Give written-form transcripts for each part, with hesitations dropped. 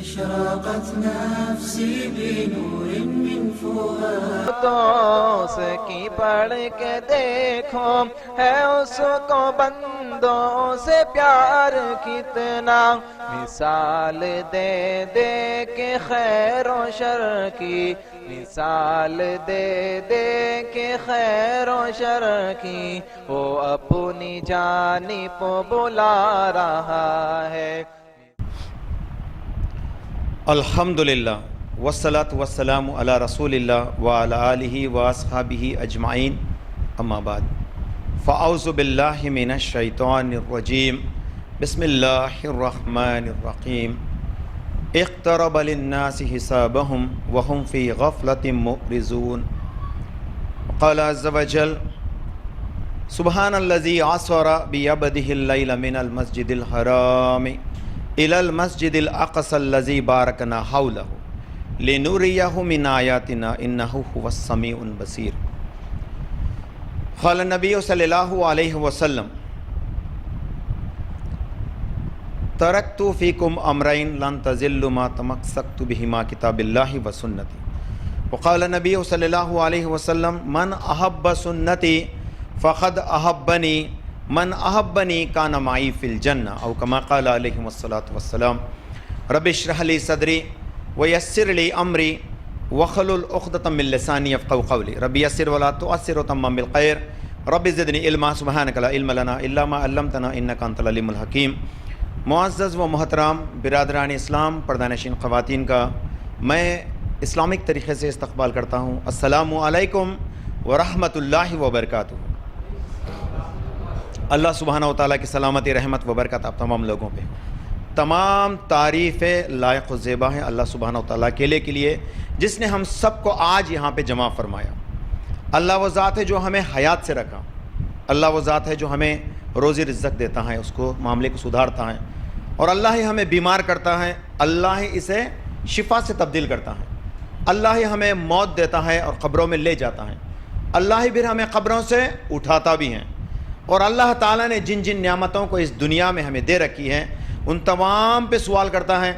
اشرقت نفسی بنور من فؤاد دوست کی پڑھ کے دیکھو ہے اس کو بندوں سے پیار کتنا، مثال دے دے کے خیر و شر کی، مثال دے دے کے خیر و شر کی، وہ اپنی جانب بلا رہا ہے۔ الحمدللہ والصلاة والسلام علی رسول اللہ وعلی آلہ واصحابہ اجمعین، اما بعد فاعوذ باللہ من الشیطان الرجیم، بسم اللہ الرحمن الرحیم۔ اقترب للناس حسابهم وهم فی غفلة معرضون۔ قال عز وجل سبحان الذی عصر بعبده اللیل من المسجد الحرام إلى المسجد الأقصى الذي باركنا حوله لنريه من آياتنا إنه هو السميع البصير۔ قال النبي صلى الله عليه وسلم تركت فيكم أمرين لن تضلوا ما تمسكت بهما كتاب الله وسنتي۔ وقال النبي صلى الله عليه وسلم من أحب سنتي فقد أحبني من احبنی کان معی فی الجنہ، او کما قال علیہ الصلاۃ والسلام۔ رب اشرح لی صدری ویسر لی امری واحلل عقدۃ من لسانی یفقهوا قولی، رب یسر ولا تعسر وتمم بالخیر، رب زدنی علما سبحانک لا علم لنا الا ما علمتنا انک انت العلیم الحکیم۔ معزز و محترم برادران اسلام، پردہ نشین خواتین کا میں اسلامک طریقے سے استقبال کرتا ہوں۔ السلام علیکم ورحمۃ اللہ وبرکاتہ۔ اللہ سبحانہ و تعالیٰ کی سلامتی، رحمت و برکت آپ تمام لوگوں پہ۔ تمام تعریفیں لائق و زیبا ہیں اللہ سبحانہ و تعالیٰ اکیلے کے لیے، جس نے ہم سب کو آج یہاں پہ جمع فرمایا۔ اللہ وہ ذات ہے جو ہمیں حیات سے رکھا، اللہ وہ ذات ہے جو ہمیں روزی رزق دیتا ہے، اس کو معاملے کو سدھارتا ہے، اور اللہ ہی ہمیں بیمار کرتا ہے، اللہ ہی اسے شفا سے تبدیل کرتا ہے، اللہ ہی ہمیں موت دیتا ہے اور قبروں میں لے جاتا ہے، اللہ ہی پھر ہمیں قبروں سے اٹھاتا بھی ہے۔ اور اللہ تعالیٰ نے جن جن نعمتوں کو اس دنیا میں ہمیں دے رکھی ہیں ان تمام پہ سوال کرتا ہے،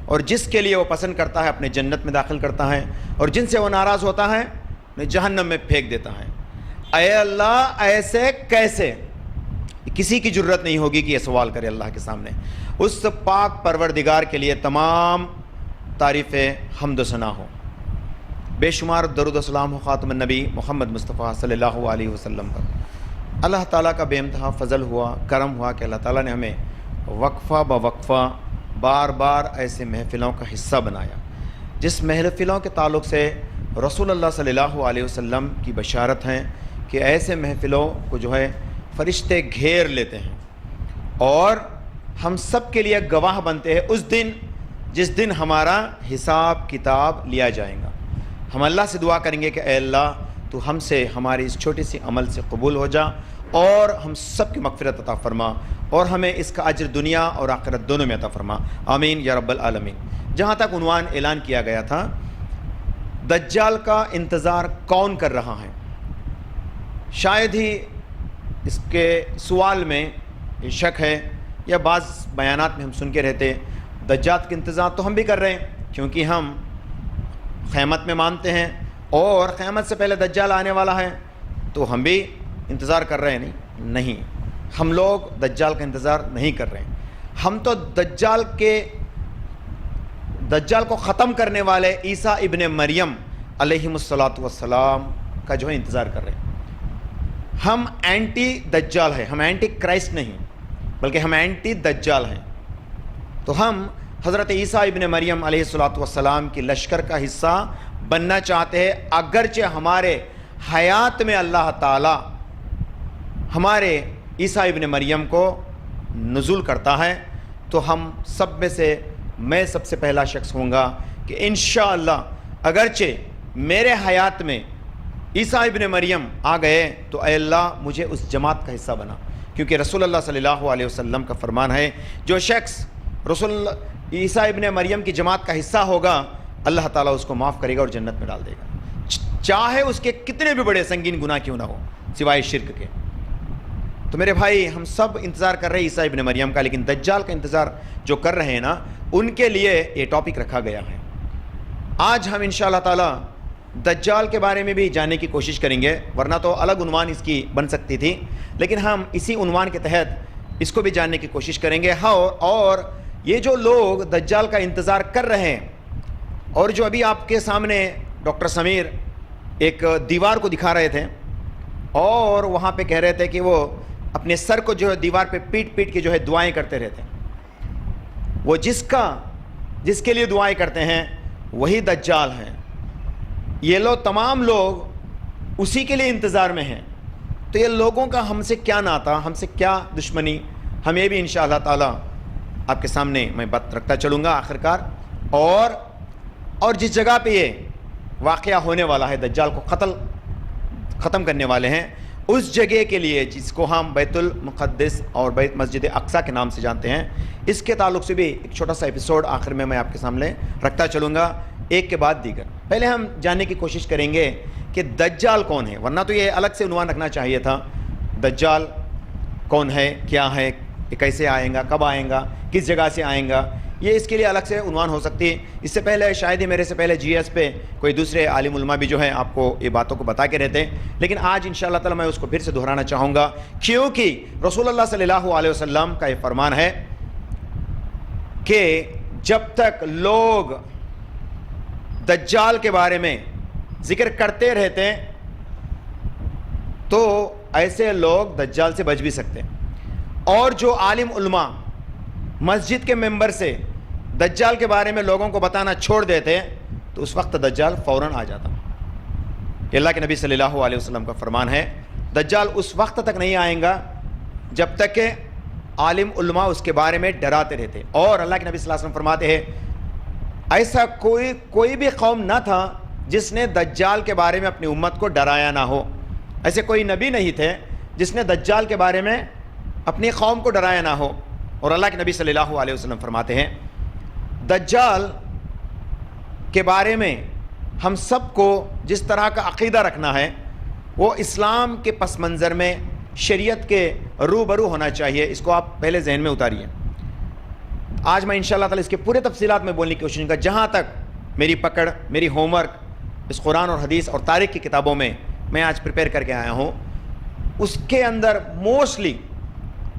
اور جس کے لیے وہ پسند کرتا ہے اپنے جنت میں داخل کرتا ہے، اور جن سے وہ ناراض ہوتا ہے انہیں جہنم میں پھینک دیتا ہے۔ اے اللہ ایسے کیسے؟ کسی کی جرت نہیں ہوگی کہ یہ سوال کرے اللہ کے سامنے۔ اس پاک پروردگار کے لیے تمام تعریف حمد و ثنا ہو، بے شمار درود و سلام ہو خاتم النبی محمد مصطفیٰ صلی اللہ علیہ وسلم پر۔ اللہ تعالیٰ کا بے انتہا فضل ہوا، کرم ہوا کہ اللہ تعالیٰ نے ہمیں وقفہ بوقفہ بار بار ایسے محفلوں کا حصہ بنایا، جس محفلوں کے تعلق سے رسول اللہ صلی اللہ علیہ وسلم کی بشارت ہیں کہ ایسے محفلوں کو جو ہے فرشتے گھیر لیتے ہیں، اور ہم سب کے لیے گواہ بنتے ہیں اس دن جس دن ہمارا حساب کتاب لیا جائے گا۔ ہم اللہ سے دعا کریں گے کہ اے اللہ تو ہم سے ہماری اس چھوٹی سی عمل سے قبول ہو جا، اور ہم سب کی مغفرت عطا فرما، اور ہمیں اس کا اجر دنیا اور آخرت دونوں میں عطا فرما، آمین یا رب العالمین۔ جہاں تک عنوان اعلان کیا گیا تھا، دجال کا انتظار کون کر رہا ہے؟ شاید ہی اس کے سوال میں شک ہے، یا بعض بیانات میں ہم سن کے رہتے دجال کا انتظار تو ہم بھی کر رہے ہیں، کیونکہ ہم قیامت میں مانتے ہیں، اور قیامت سے پہلے دجال آنے والا ہے، تو ہم بھی انتظار کر رہے ہیں۔ نہیں، ہم لوگ دجال کا انتظار نہیں کر رہے ہیں، ہم تو دجال کو ختم کرنے والے عیسیٰ ابن مریم علیہ السلام کا جو ہے انتظار کر رہے ہیں۔ ہم اینٹی دجال ہیں، ہم اینٹی کرائسٹ نہیں، بلکہ ہم اینٹی دجال ہیں۔ تو ہم حضرت عیسیٰ ابن مریم علیہ السلام کی لشکر کا حصہ بننا چاہتے ہیں، اگرچہ ہمارے حیات میں اللہ تعالیٰ ہمارے عیسیٰ ابن مریم کو نزول کرتا ہے، تو ہم سب میں سے میں سب سے پہلا شخص ہوں گا کہ انشاءاللہ اگرچہ میرے حیات میں عیسیٰ ابن مریم آ گئے تو اے اللہ مجھے اس جماعت کا حصہ بنا، کیونکہ رسول اللہ صلی اللہ علیہ وسلم کا فرمان ہے جو شخص رسول عیسیٰ ابن مریم کی جماعت کا حصہ ہوگا اللہ تعالیٰ اس کو معاف کرے گا اور جنت میں ڈال دے گا، چاہے اس کے کتنے بھی بڑے سنگین گناہ کیوں نہ ہو سوائے شرک کے۔ تو میرے بھائی ہم سب انتظار کر رہے ہیں عیسیٰ ابن مریم کا، لیکن دجال کا انتظار جو کر رہے ہیں نا ان کے لیے یہ ٹاپک رکھا گیا ہے۔ آج ہم انشاءاللہ تعالی دجال کے بارے میں بھی جاننے کی کوشش کریں گے، ورنہ تو الگ عنوان اس کی بن سکتی تھی، لیکن ہم اسی عنوان کے تحت اس کو بھی جاننے کی کوشش کریں گے۔ ہاں، اور یہ جو لوگ دجال کا انتظار کر رہے ہیں، اور جو ابھی آپ کے سامنے ڈاکٹر سمیر ایک دیوار کو دکھا رہے تھے اور وہاں پہ کہہ رہے تھے کہ وہ اپنے سر کو جو ہے دیوار پہ پیٹ پیٹ کے جو ہے دعائیں کرتے رہتے ہیں، وہ جس کے لیے دعائیں کرتے ہیں وہی دجال ہیں۔ یہ لوگ تمام لوگ اسی کے لیے انتظار میں ہیں، تو یہ لوگوں کا ہم سے کیا ناتا، ہم سے کیا دشمنی، ہم یہ بھی انشاءاللہ تعالی آپ کے سامنے میں بات رکھتا چلوں گا آخرکار۔ اور جس جگہ پہ یہ واقعہ ہونے والا ہے، دجال کو ختم کرنے والے ہیں، اس جگہ کے لیے جس کو ہم بیت المقدس اور بیت مسجد اقصیٰ کے نام سے جانتے ہیں، اس کے تعلق سے بھی ایک چھوٹا سا ایپیسوڈ آخر میں آپ کے سامنے رکھتا چلوں گا، ایک کے بعد دیگر۔ پہلے ہم جاننے کی کوشش کریں گے کہ دجال کون ہے، ورنہ تو یہ الگ سے عنوان رکھنا چاہیے تھا، دجال کون ہے، کیا ہے، یہ کیسے آئیں گا، کب آئیں گا، کس جگہ سے آئیں گا، یہ اس کے لیے الگ سے عنوان ہو سکتی ہے۔ اس سے پہلے شاید ہی میرے سے پہلے جی ایس پہ کوئی دوسرے عالم علماء بھی جو ہے آپ کو یہ باتوں کو بتا کے رہتے ہیں، لیکن آج انشاءاللہ تعالی میں اس کو پھر سے دہرانا چاہوں گا، کیونکہ رسول اللہ صلی اللہ علیہ وسلم کا یہ فرمان ہے کہ جب تک لوگ دجال کے بارے میں ذکر کرتے رہتے ہیں تو ایسے لوگ دجال سے بچ بھی سکتے ہیں، اور جو عالم علماء مسجد کے ممبر سے دجال کے بارے میں لوگوں کو بتانا چھوڑ دیتے تو اس وقت دجال فوراً آ جاتا۔ یہ اللہ کے نبی صلی اللہ علیہ وسلم کا فرمان ہے، دجال اس وقت تک نہیں آئیں گا جب تک کہ عالم علماء اس کے بارے میں ڈراتے رہتے۔ اور اللہ کے نبی صلی اللہ علیہ وسلم فرماتے ہیں ایسا کوئی بھی قوم نہ تھا جس نے دجال کے بارے میں اپنی امت کو ڈرایا نہ ہو، ایسے کوئی نبی نہیں تھے جس نے دجال کے بارے میں اپنی قوم کو ڈرایا نہ ہو۔ اور اللہ کے نبی صلی اللہ علیہ وسلم فرماتے ہیں دجال کے بارے میں ہم سب کو جس طرح کا عقیدہ رکھنا ہے وہ اسلام کے پس منظر میں شریعت کے روبرو ہونا چاہیے، اس کو آپ پہلے ذہن میں اتاریے۔ آج میں انشاءاللہ تعالی اس کے پورے تفصیلات میں بولنے کی کوشش کروں گا، جہاں تک میری پکڑ، میری ہوم ورک اس قرآن اور حدیث اور تاریخ کی کتابوں میں آج پریپیئر کر کے آیا ہوں، اس کے اندر موسٹلی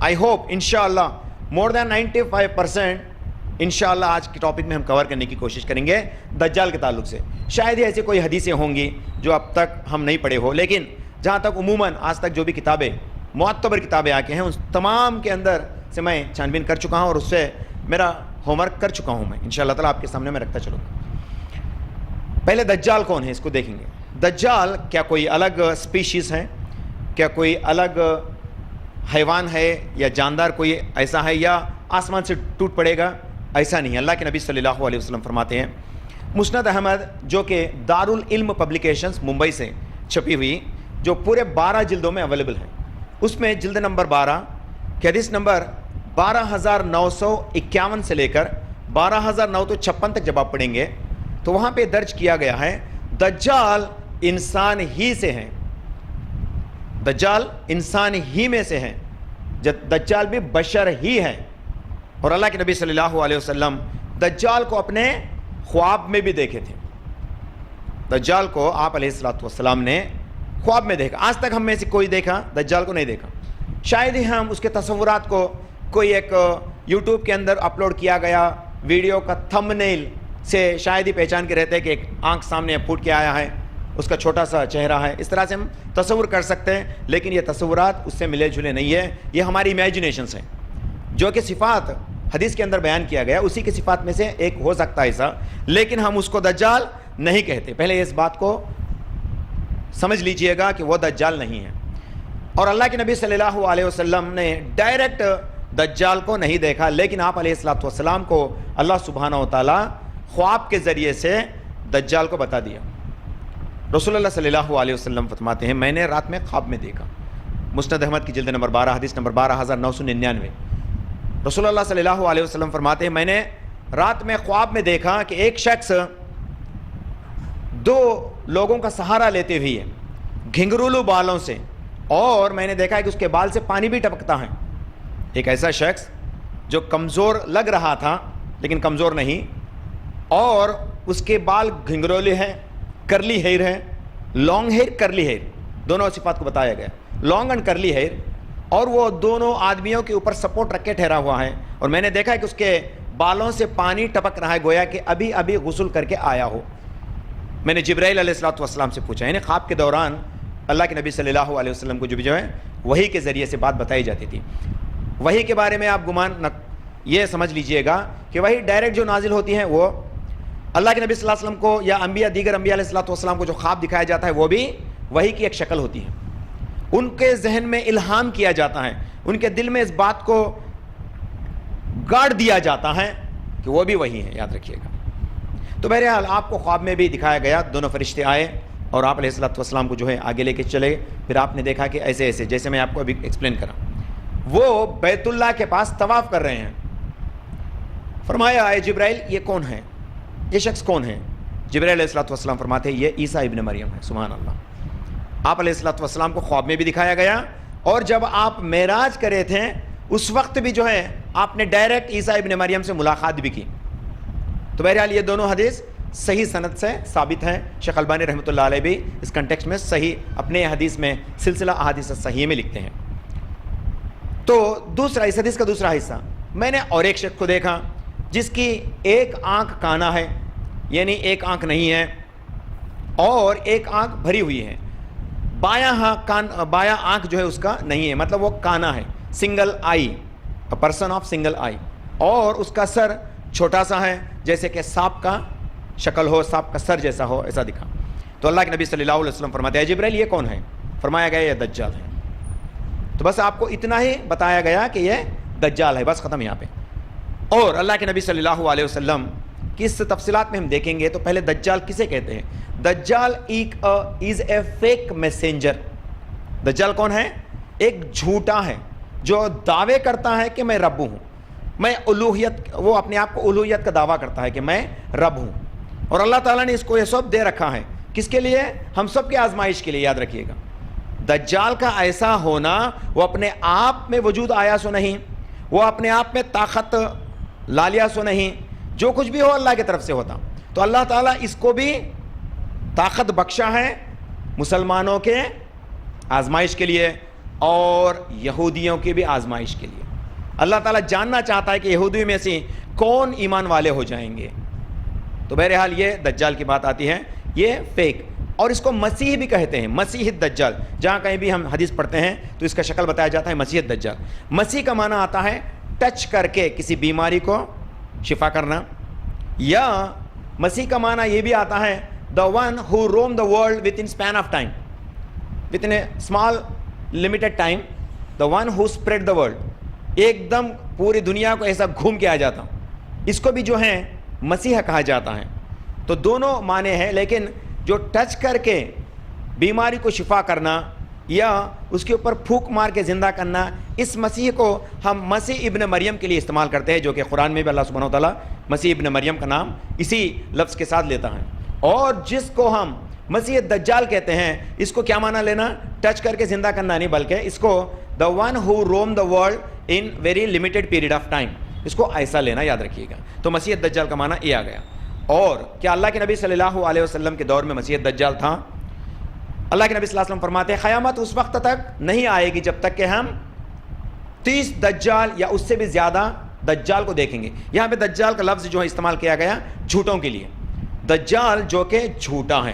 آئی ہوپ انشاءاللہ مور دین 95% انشاءاللہ آج کی ٹاپک میں ہم کور کرنے کی کوشش کریں گے دجال کے تعلق سے۔ شاید ہی ایسی کوئی حدیثیں ہوں گی جو اب تک ہم نہیں پڑھے ہو، لیکن جہاں تک عموماً آج تک جو بھی کتابیں معتبر کتابیں آ کے ہیں اس تمام کے اندر سے میں چھان بین کر چکا ہوں اور اس سے میرا ہوم ورک کر چکا ہوں میں، انشاءاللہ تعالیٰ آپ کے سامنے میں رکھتا چلوں گا۔ پہلے دجال کون ہے اس کو دیکھیں گے۔ دجال کیا کوئی الگ سپیشیز ہے، کیا کوئی الگ حیوان ہے یا جاندار کوئی ایسا ہے یا آسمان سے ٹوٹ پڑے گا؟ ایسا نہیں ہے۔ اللہ کے نبی صلی اللہ علیہ وسلم فرماتے ہیں، مسند احمد جو کہ دارالعلم پبلیکیشنز ممبئی سے چھپی ہوئی، جو پورے 12 جلدوں میں اویلیبل ہے، اس میں جلد نمبر 12 کہ حدیث نمبر 12951 سے لے کر 12956 تک جب آپ پڑھیں گے تو وہاں پہ درج کیا گیا ہے دجال انسان ہی سے ہیں، دجال انسان ہی میں سے ہیں، دجال بھی بشر ہی ہے۔ اور اللہ کے نبی صلی اللہ علیہ وسلم دجال کو اپنے خواب میں بھی دیکھے تھے، دجال کو آپ علیہ السلام نے خواب میں دیکھا۔ آج تک ہم میں سے کوئی دیکھا دجال کو نہیں دیکھا، شاید ہی ہم اس کے تصورات کو کوئی ایک یوٹیوب کے اندر اپلوڈ کیا گیا ویڈیو کا تھمبنیل سے شاید ہی پہچان کے رہتے ہیں کہ ایک آنکھ سامنے پھوٹ کے آیا ہے، اس کا چھوٹا سا چہرہ ہے، اس طرح سے ہم تصور کر سکتے ہیں، لیکن یہ تصورات اس سے ملے جلے نہیں ہے، یہ ہماری امیجنیشنس ہیں۔ جو کہ صفات حدیث کے اندر بیان کیا گیا اسی کی صفات میں سے ایک ہو سکتا ہے ایسا، لیکن ہم اس کو دجال نہیں کہتے۔ پہلے اس بات کو سمجھ لیجئے گا کہ وہ دجال نہیں ہے۔ اور اللہ کے نبی صلی اللہ علیہ وسلم نے ڈائریکٹ دجال کو نہیں دیکھا، لیکن آپ علیہ السلام کو اللہ سبحانہ و تعالیٰ خواب کے ذریعے سے دجال کو بتا دیا۔ رسول اللہ صلی اللہ علیہ وسلم فرماتے ہیں میں نے رات میں خواب میں دیکھا، مسند احمد کی جلد نمبر 12 حدیث نمبر 12999۔ رسول اللہ صلی اللہ علیہ وسلم فرماتے ہیں میں نے رات میں خواب میں دیکھا کہ ایک شخص 2 لوگوں کا سہارا لیتے ہوئے گھنگرولو بالوں سے اور میں نے دیکھا ہے کہ اس کے بال سے پانی بھی ٹپکتا ہے. ایک ایسا شخص جو کمزور لگ رہا تھا لیکن کمزور نہیں, اور اس کے بال گھنگرولے ہیں, کرلی ہیئر ہے, لانگ ہیئر کرلی ہیئر, دونوں صفات کو بتایا گیا, لانگ اینڈ کرلی ہیئر, اور وہ دونوں آدمیوں کے اوپر سپورٹ رکھ کے ٹھہرا ہوا ہے, اور میں نے دیکھا ہے کہ اس کے بالوں سے پانی ٹپک رہا ہے, گویا کہ ابھی ابھی غسل کر کے آیا ہو. میں نے جبرائیل علیہ الصلوۃ والسلام سے پوچھا, یعنی خواب کے دوران اللہ کے نبی صلی اللہ علیہ وسلم کو جو ہے وحی کے ذریعے سے بات بتائی جاتی تھی. وحی کے بارے میں آپ گمان یہ سمجھ لیجئے گا کہ وحی ڈائریکٹ جو نازل ہوتی ہیں وہ اللہ کے نبی صلی اللہ علیہ وسلم کو یا دیگر انبیاء علیہ الصلوۃ والسلام کو جو خواب دکھایا جاتا ہے وہ بھی وحی کی ایک شکل ہوتی ہے. ان کے ذہن میں الہام کیا جاتا ہے, ان کے دل میں اس بات کو گاڑ دیا جاتا ہے کہ وہ بھی وحی ہے, یاد رکھیے گا. تو بہرحال آپ کو خواب میں بھی دکھایا گیا, دونوں فرشتے آئے اور آپ علیہ الصلوۃ والسلام کو جو ہے آگے لے کے چلے. پھر آپ نے دیکھا کہ ایسے ایسے جیسے میں آپ کو ابھی ایکسپلین کرا, وہ بیت اللہ کے پاس طواف کر رہے ہیں. فرمایا اے جبرائیل یہ کون ہے, یہ شخص کون ہے؟ جبرائیل علیہ الصلوۃ والسلام فرماتے ہیں یہ عیسیٰ ابن مریم ہے. سبحان اللہ. آپ علیہ الصلوۃ والسلام کو خواب میں بھی دکھایا گیا, اور جب آپ معراج کرے تھے اس وقت بھی جو ہے آپ نے ڈائریکٹ عیسیٰ ابن مریم سے ملاقات بھی کی. تو بہرحال یہ دونوں حدیث صحیح سند سے ثابت ہیں. شیخ البانی رحمۃ اللہ علیہ بھی اس کنٹیکسٹ میں صحیح اپنے حدیث میں سلسلہ احادیث صحیح میں لکھتے ہیں. تو دوسرا, اس حدیث کا دوسرا حصہ, میں نے اور ایک شخص کو دیکھا جس کی ایک آنکھ کانا ہے, یعنی ایک آنکھ نہیں ہے اور ایک آنکھ بھری ہوئی ہے. بایاں آنکھ جو ہے اس کا نہیں ہے, مطلب وہ کانا ہے, single I, person of single I, اور اس کا سر چھوٹا سا ہے جیسے کہ سانپ کا شکل ہو, سانپ کا سر جیسا ہو, ایسا دکھا. تو اللہ کے نبی صلی اللہ علیہ وسلم فرماتے ہیں جبرائیل یہ کون ہے؟ فرمایا گیا یہ دجال ہے. تو بس آپ کو اتنا ہی بتایا گیا کہ یہ دجال ہے, بس ختم یہاں پہ. اور اللہ کے نبی صلی اللہ علیہ وسلم کی اس تفصیلات میں ہم دیکھیں گے. تو پہلے دجال کسے کہتے ہیں؟ دجال از اے فیک میسنجر. دجال کون ہے؟ ایک جھوٹا ہے جو دعوے کرتا ہے کہ میں رب ہوں, میں الوہیت, وہ اپنے آپ کو الوہیت کا دعویٰ کرتا ہے کہ میں رب ہوں. اور اللہ تعالیٰ نے اس کو یہ سب دے رکھا ہے, کس کے لیے؟ ہم سب کے آزمائش کے لیے. یاد رکھیے گا دجال کا ایسا ہونا وہ اپنے آپ میں وجود آیا سو نہیں, وہ اپنے آپ میں طاقت لا لیا سو نہیں, جو کچھ بھی ہو اللہ کی طرف سے ہوتا. تو اللہ تعالیٰ اس کو بھی طاقت بخشا ہے مسلمانوں کے آزمائش کے لیے اور یہودیوں کی بھی آزمائش کے لیے. اللہ تعالیٰ جاننا چاہتا ہے کہ یہودیوں میں سے کون ایمان والے ہو جائیں گے. تو بہرحال یہ دجال کی بات آتی ہے, یہ فیک, اور اس کو مسیح بھی کہتے ہیں, مسیح الدجال. جہاں کہیں بھی ہم حدیث پڑھتے ہیں تو اس کا شکل بتایا جاتا ہے مسیح الدجال. مسیح کا معنی آتا ہے ٹچ کر کے کسی بیماری کو شفا کرنا, یا مسیح کا معنی یہ بھی آتا ہے the one who roam the world within span of time, within a small limited time, the one who spread the world. ایک دم پوری دنیا کو ایسا گھوم کے آ جاتا, اس کو بھی جو ہے مسیح کہا جاتا ہے. تو دونوں معنی ہیں, لیکن جو ٹچ کر کے بیماری کو شفا کرنا یا اس کے اوپر پھونک مار کے زندہ کرنا, اس مسیح کو ہم مسیح ابن مریم کے لیے استعمال کرتے ہیں, جو کہ قرآن میں بھی اللہ سبحانہ وتعالیٰ مسیح ابن مریم کا نام اسی لفظ کے ساتھ لیتا ہے. اور جس کو ہم مسیح الدجال کہتے ہیں, اس کو کیا معنی لینا؟ ٹچ کر کے زندہ کرنا نہیں, بلکہ اس کو the one who roam the world in very limited period of time, اس کو ایسا لینا. یاد رکھیے گا. تو مسیح الدجال کا معنی یہ آ گیا. اور کیا اللہ کے نبی صلی اللہ علیہ وسلم کے دور میں مسیح الدجال تھا؟ اللہ کے نبی صلی اللہ علیہ وسلم فرماتے ہیں قیامت اس وقت تک نہیں آئے گی جب تک کہ ہم 30 دجال یا اس سے بھی زیادہ دجال کو دیکھیں گے. یہاں پہ دجال کا لفظ جو ہے استعمال کیا گیا جھوٹوں کے لیے. دجال جو کہ جھوٹا ہے,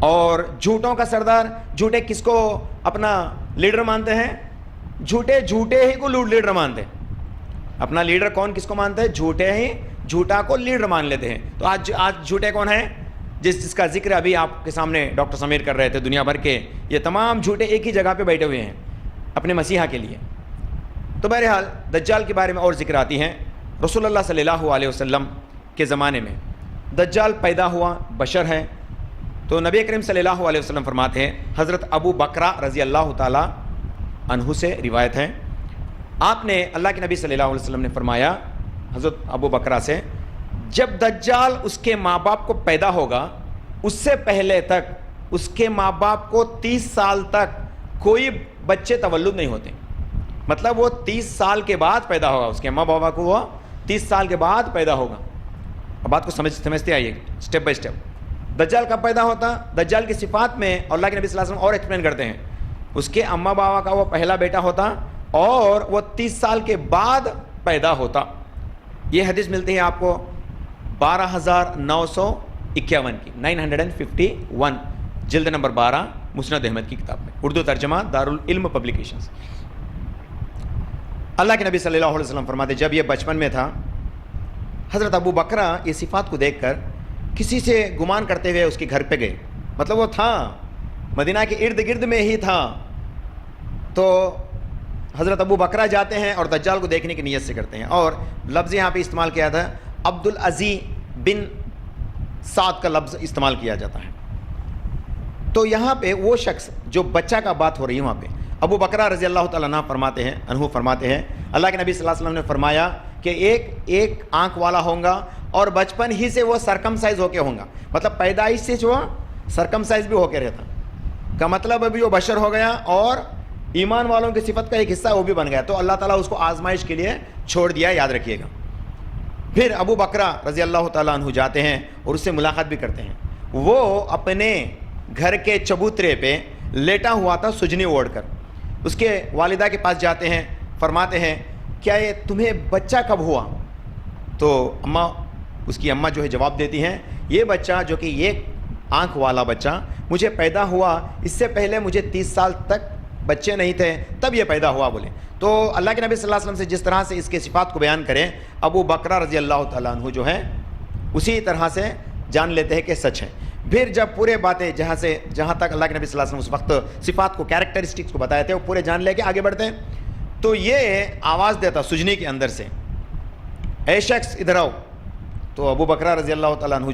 اور جھوٹوں کا سردار. جھوٹے کس کو اپنا لیڈر مانتے ہیں؟ جھوٹے ہی کو لیڈر مانتے ہیں. اپنا لیڈر کون کس کو مانتے ہیں؟ جھوٹے ہی جھوٹا کو لیڈر مان لیتے ہیں. تو آج جھوٹے کون ہیں؟ جس کا ذکر ابھی آپ کے سامنے ڈاکٹر سمیر کر رہے تھے. دنیا بھر کے یہ تمام جھوٹے ایک ہی جگہ پہ بیٹھے ہوئے ہیں اپنے مسیحا کے لیے. تو بہرحال دجال کے بارے میں اور ذکر آتی ہیں. رسول اللہ صلی اللہ علیہ وسلم کے زمانے میں دجال پیدا ہوا, بشر ہے. تو نبی کریم صلی اللہ علیہ وسلم فرماتے ہیں, حضرت ابو بکرہ رضی اللہ تعالی عنہ سے روایت ہے, آپ نے اللہ کے نبی صلی اللہ علیہ وسلم نے فرمایا حضرت ابو بکرہ سے, جب دجال اس کے ماں باپ کو پیدا ہوگا اس سے پہلے تک اس کے ماں باپ کو 30 سال تک کوئی بچے تولد نہیں ہوتے، مطلب وہ 30 سال کے بعد پیدا ہوگا، اس کے اماں بابا کو وہ 30 سال کے بعد پیدا ہوگا. اب بات کو سمجھتے آئیے اسٹیپ بائی اسٹیپ. دجال کب پیدا ہوتا؟ دجال کی صفات میں اللہ کے نبی صلی اللہ علیہ وسلم اور ایکسپلین کرتے ہیں. اس کے اماں بابا کا وہ پہلا بیٹا ہوتا اور وہ 30 سال کے بعد پیدا ہوتا. یہ حدیث ملتی ہے آپ کو 12,951 کی 951 جلد نمبر 12 مسند احمد کی کتاب میں، اردو ترجمہ دارالعلم پبلیکیشنز. اللہ کے نبی صلی اللہ علیہ وسلم فرماتے جب یہ بچپن میں تھا، حضرت ابو بکرہ یہ صفات کو دیکھ کر کسی سے گمان کرتے ہوئے اس کے گھر پہ گئے. مطلب وہ تھا مدینہ کے ارد گرد میں ہی تھا. تو حضرت ابو بکرہ جاتے ہیں اور دجال کو دیکھنے کی نیت سے کرتے ہیں، اور لفظ یہاں پہ استعمال کیا تھا عبدالعزیز بن سعد کا لفظ استعمال کیا جاتا ہے. تو یہاں پہ وہ شخص جو بچہ کا بات ہو رہی ہے وہاں پہ ابو بکرہ رضی اللہ تعالیٰ عنہ فرماتے ہیں اللہ کے نبی صلی اللہ علیہ وسلم نے فرمایا کہ ایک آنکھ والا ہوگا اور بچپن ہی سے وہ سرکمسائز ہو کے ہوگا، مطلب پیدائش سے جو سرکمسائز بھی ہو کے رہتا کا مطلب ابھی وہ بشر ہو گیا اور ایمان والوں کی صفت کا ایک حصہ وہ بھی بن گیا. تو اللہ تعالیٰ اس کو آزمائش کے لیے چھوڑ دیا، یاد رکھیے گا. پھر ابو بکرہ رضی اللہ تعالیٰ عنہ جاتے ہیں اور اس سے ملاقات بھی کرتے ہیں. وہ اپنے گھر کے چبوترے پہ لیٹا ہوا تھا سجنی اوڑھ کر. اس کے والدہ کے پاس جاتے ہیں، فرماتے ہیں کیا یہ تمہیں بچہ کب ہوا؟ تو اس کی اماں جو ہے جواب دیتی ہیں یہ بچہ جو کہ یہ آنکھ والا بچہ مجھے پیدا ہوا، اس سے پہلے مجھے 30 سال تک بچے نہیں تھے، تب یہ پیدا ہوا بولے. تو اللہ کے نبی صلی اللہ علیہ وسلم سے جس طرح سے اس کے صفات کو بیان کریں ابو بکرہ رضی اللہ تعالیٰ عنہ جو ہے اسی طرح سے جان لیتے ہیں کہ سچ ہے. پھر جب پورے باتیں جہاں تک اللہ کے نبی صلی اللہ علیہ وسلم اس وقت صفات کو کیریکٹرسٹکس کو بتائے تھے وہ پورے جان لے کے آگے بڑھتے ہیں. تو یہ آواز دیتا سجنی کے اندر سے اے شخص ادھر آؤ. تو ابو بکرہ رضی اللہ تعالیٰ عنہ